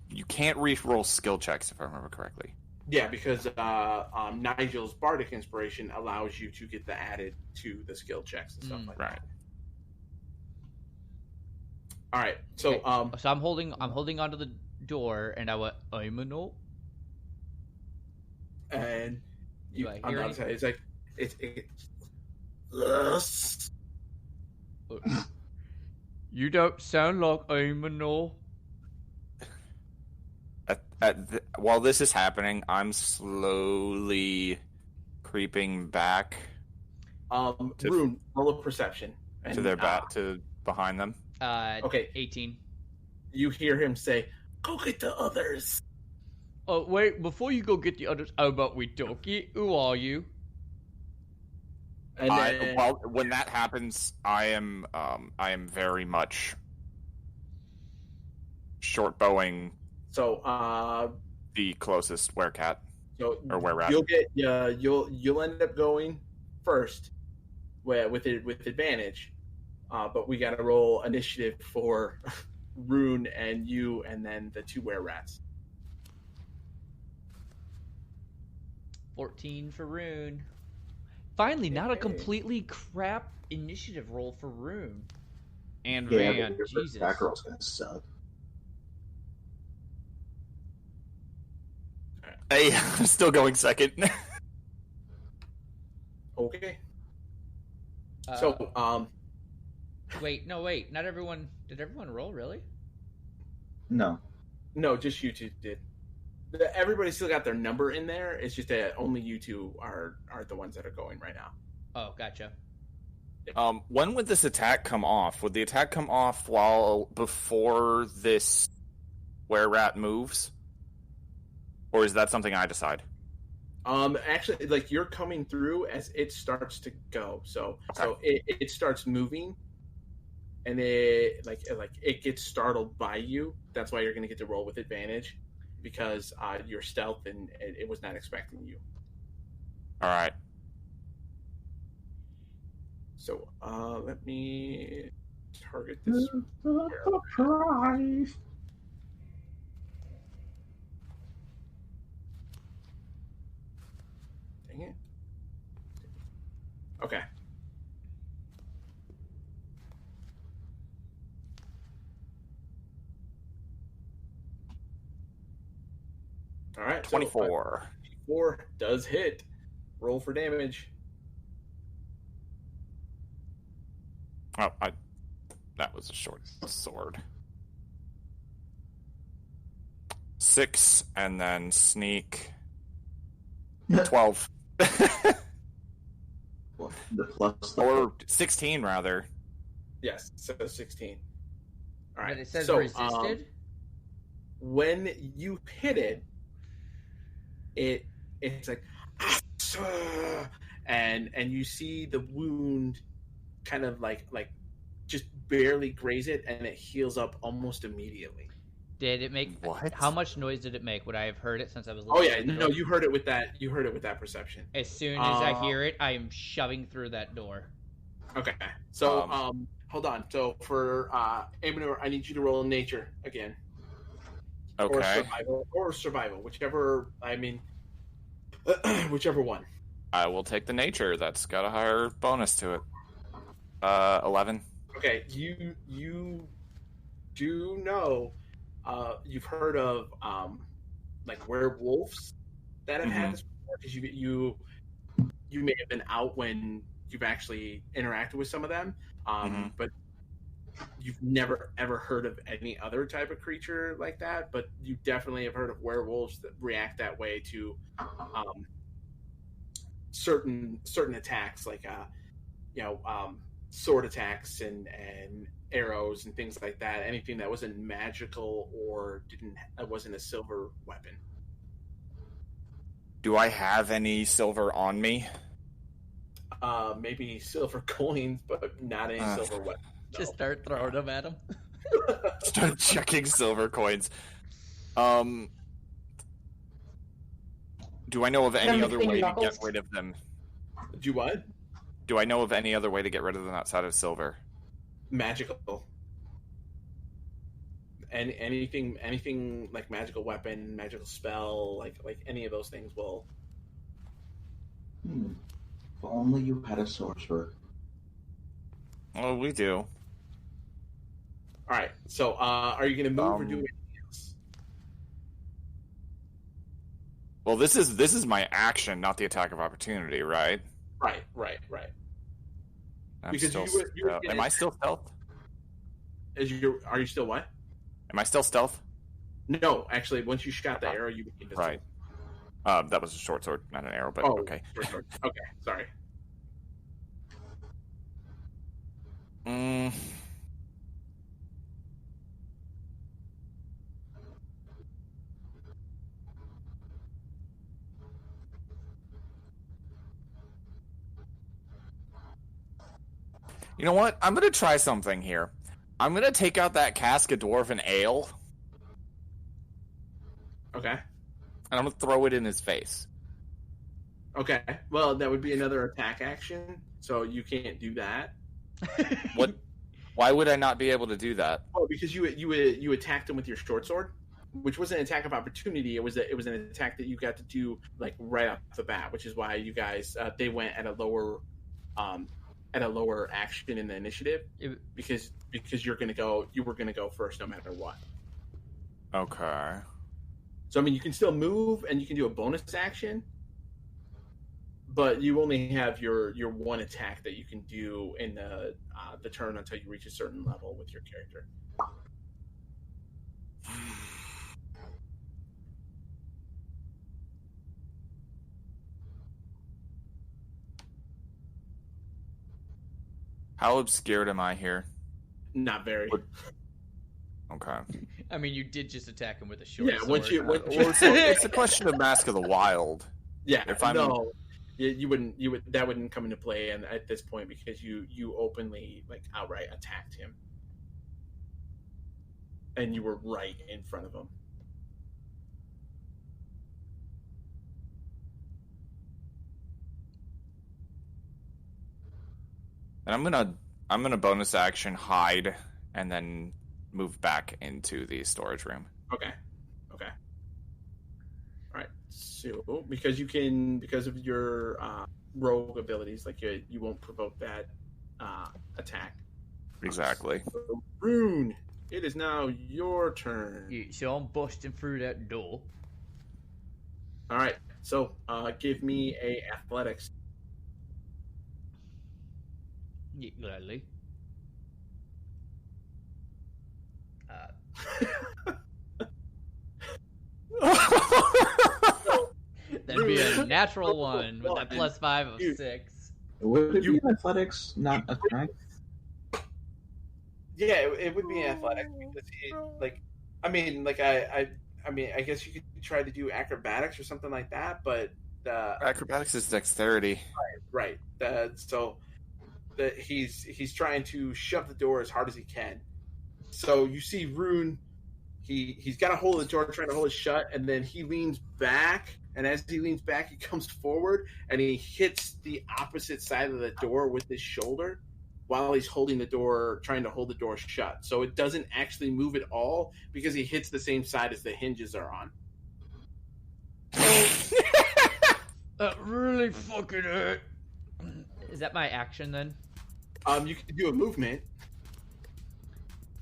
you can't re-roll skill checks, if I remember correctly. Yeah, because Nigel's Bardic Inspiration allows you to get the added to the skill checks and stuff like that. All right, so okay. So I'm holding onto the door, and I went, I'm a no. And you on the other side, it's like it's You don't sound like I'm a no. While this is happening, I'm slowly creeping back. Rune, roll a perception. And, to their to behind them. Okay. 18. You hear him say, "Go get the others." Oh wait! Before you go get the others, how about we talkie? Who are you? And then, when that happens, I am very much short bowing. So the closest werecat. So or were-rat. You'll end up going first, with advantage. But we got to roll initiative for Rune and you, and then the 2 were-rats. 14 for Rune. Finally, not a completely crap initiative roll for Rune. And Van, Jesus. That girl's gonna suck. Hey, I'm still going second. Okay. Wait. Not everyone. Did everyone roll, really? No, just you two did. Everybody still got their number in there. It's just that only you two are the ones that are going right now. Oh, gotcha. When would this attack come off? Would the attack come off before this were-rat moves? Or is that something I decide? Actually, like, you're coming through as it starts to go. So it starts moving, and it gets startled by you. That's why you're going to get to roll with advantage, because you're stealth and it was not expecting you. All right. So let me target this. Surprise! Dang it. Okay. All right. 24. 24 does hit. Roll for damage. Oh, that was a short sword. 6, and then sneak. 12. The plus or 16 rather. Yes, so 16. All right. But it says so, resisted. When you hit it, it's like, and you see the wound kind of like just barely graze it, and it heals up almost immediately. Did it make what? How much noise did it make? Would I have heard it since I was? Oh yeah, no, you heard it with that. You heard it with that perception. As soon as I hear it, I am shoving through that door. Okay, so hold on. So for Amador, I need you to roll nature again. Okay. Or survival, whichever. I mean, whichever one. I will take the nature. That's got a higher bonus to it. 11. Okay, you do know. You've heard of like werewolves that have had this before, because you may have been out when you've actually interacted with some of them, but you've never ever heard of any other type of creature like that. But you definitely have heard of werewolves that react that way to certain attacks, like sword attacks and arrows and things like that. Anything that wasn't magical or wasn't a silver weapon. Do I have any silver on me? Maybe silver coins, but not any silver weapons. No. Just start throwing them at him. Start checking silver coins. Do I know of any other way to get rid of them? Do what? Do I know of any other way to get rid of them outside of silver? Magical. Anything like magical weapon, magical spell, like any of those things will. If only you had a sorcerer. Oh, we do. All right. So, are you going to move or do anything else? Well, this is my action, not the attack of opportunity, right? Right. I'm because still, am I still stealth? Are you still what? Am I still stealth? No, actually, once you shot the arrow, you became invisible. Right. That was a short sword, not an arrow, but okay. Short sword. Okay, sorry. You know what? I'm going to try something here. I'm going to take out that cask of dwarven ale. Okay. And I'm going to throw it in his face. Okay. Well, that would be another attack action, so you can't do that. What? Why would I not be able to do that? Well, because you attacked him with your short sword, which wasn't an attack of opportunity. It was an attack that you got to do like right off the bat, which is why you guys they went at a lower action in the initiative because you were gonna go first no matter what. Okay. So I mean, you can still move and you can do a bonus action, but you only have your one attack that you can do in the turn until you reach a certain level with your character. How obscured am I here? Not very. Okay. I mean, you did just attack him with a short sword. It's a question of Mask of the Wild. Yeah. You wouldn't. That wouldn't come into play at this point because you openly outright attacked him, and you were right in front of him. And I'm gonna bonus action hide and then move back into the storage room. Okay. All right. So because of your rogue abilities, you won't provoke that attack. Exactly. So, Rune, it is now your turn. Yeah, so I'm busting through that door. All right. So give me a athletics. Yeah, gladly. That'd be a natural one with that +5 of 6. Would it be athletics, not a strength? Yeah, it would be athletics because I guess you could try to do acrobatics or something like that, but acrobatics is dexterity. Right. He's trying to shove the door as hard as he can. So you see Rune, he's got a hold of the door, trying to hold it shut, and then he leans back, and as he leans back, he comes forward, and he hits the opposite side of the door with his shoulder while he's holding the door, trying to hold the door shut. So it doesn't actually move at all because he hits the same side as the hinges are on. That really fucking hurt. Is that my action then? You can do a movement.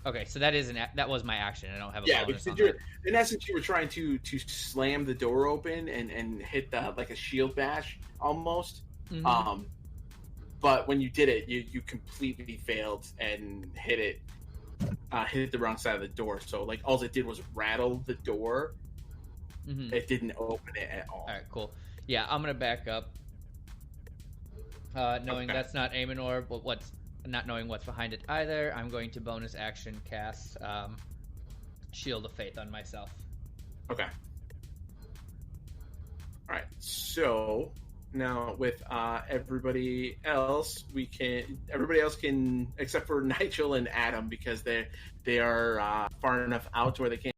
Okay, so that was my action. I don't have a bonus on that. In essence, you were trying to slam the door open and hit like a shield bash almost. Mm-hmm. But when you did it, you completely failed and hit the wrong side of the door. So all it did was rattle the door. Mm-hmm. It didn't open it at all. All right, cool. Yeah, I'm gonna back up. Knowing that's not Aemonor, but not knowing what's behind it either, I'm going to bonus action cast Shield of Faith on myself. Okay. All right. So now with everybody else can, except for Nigel and Adam, because they are far enough out to where they can't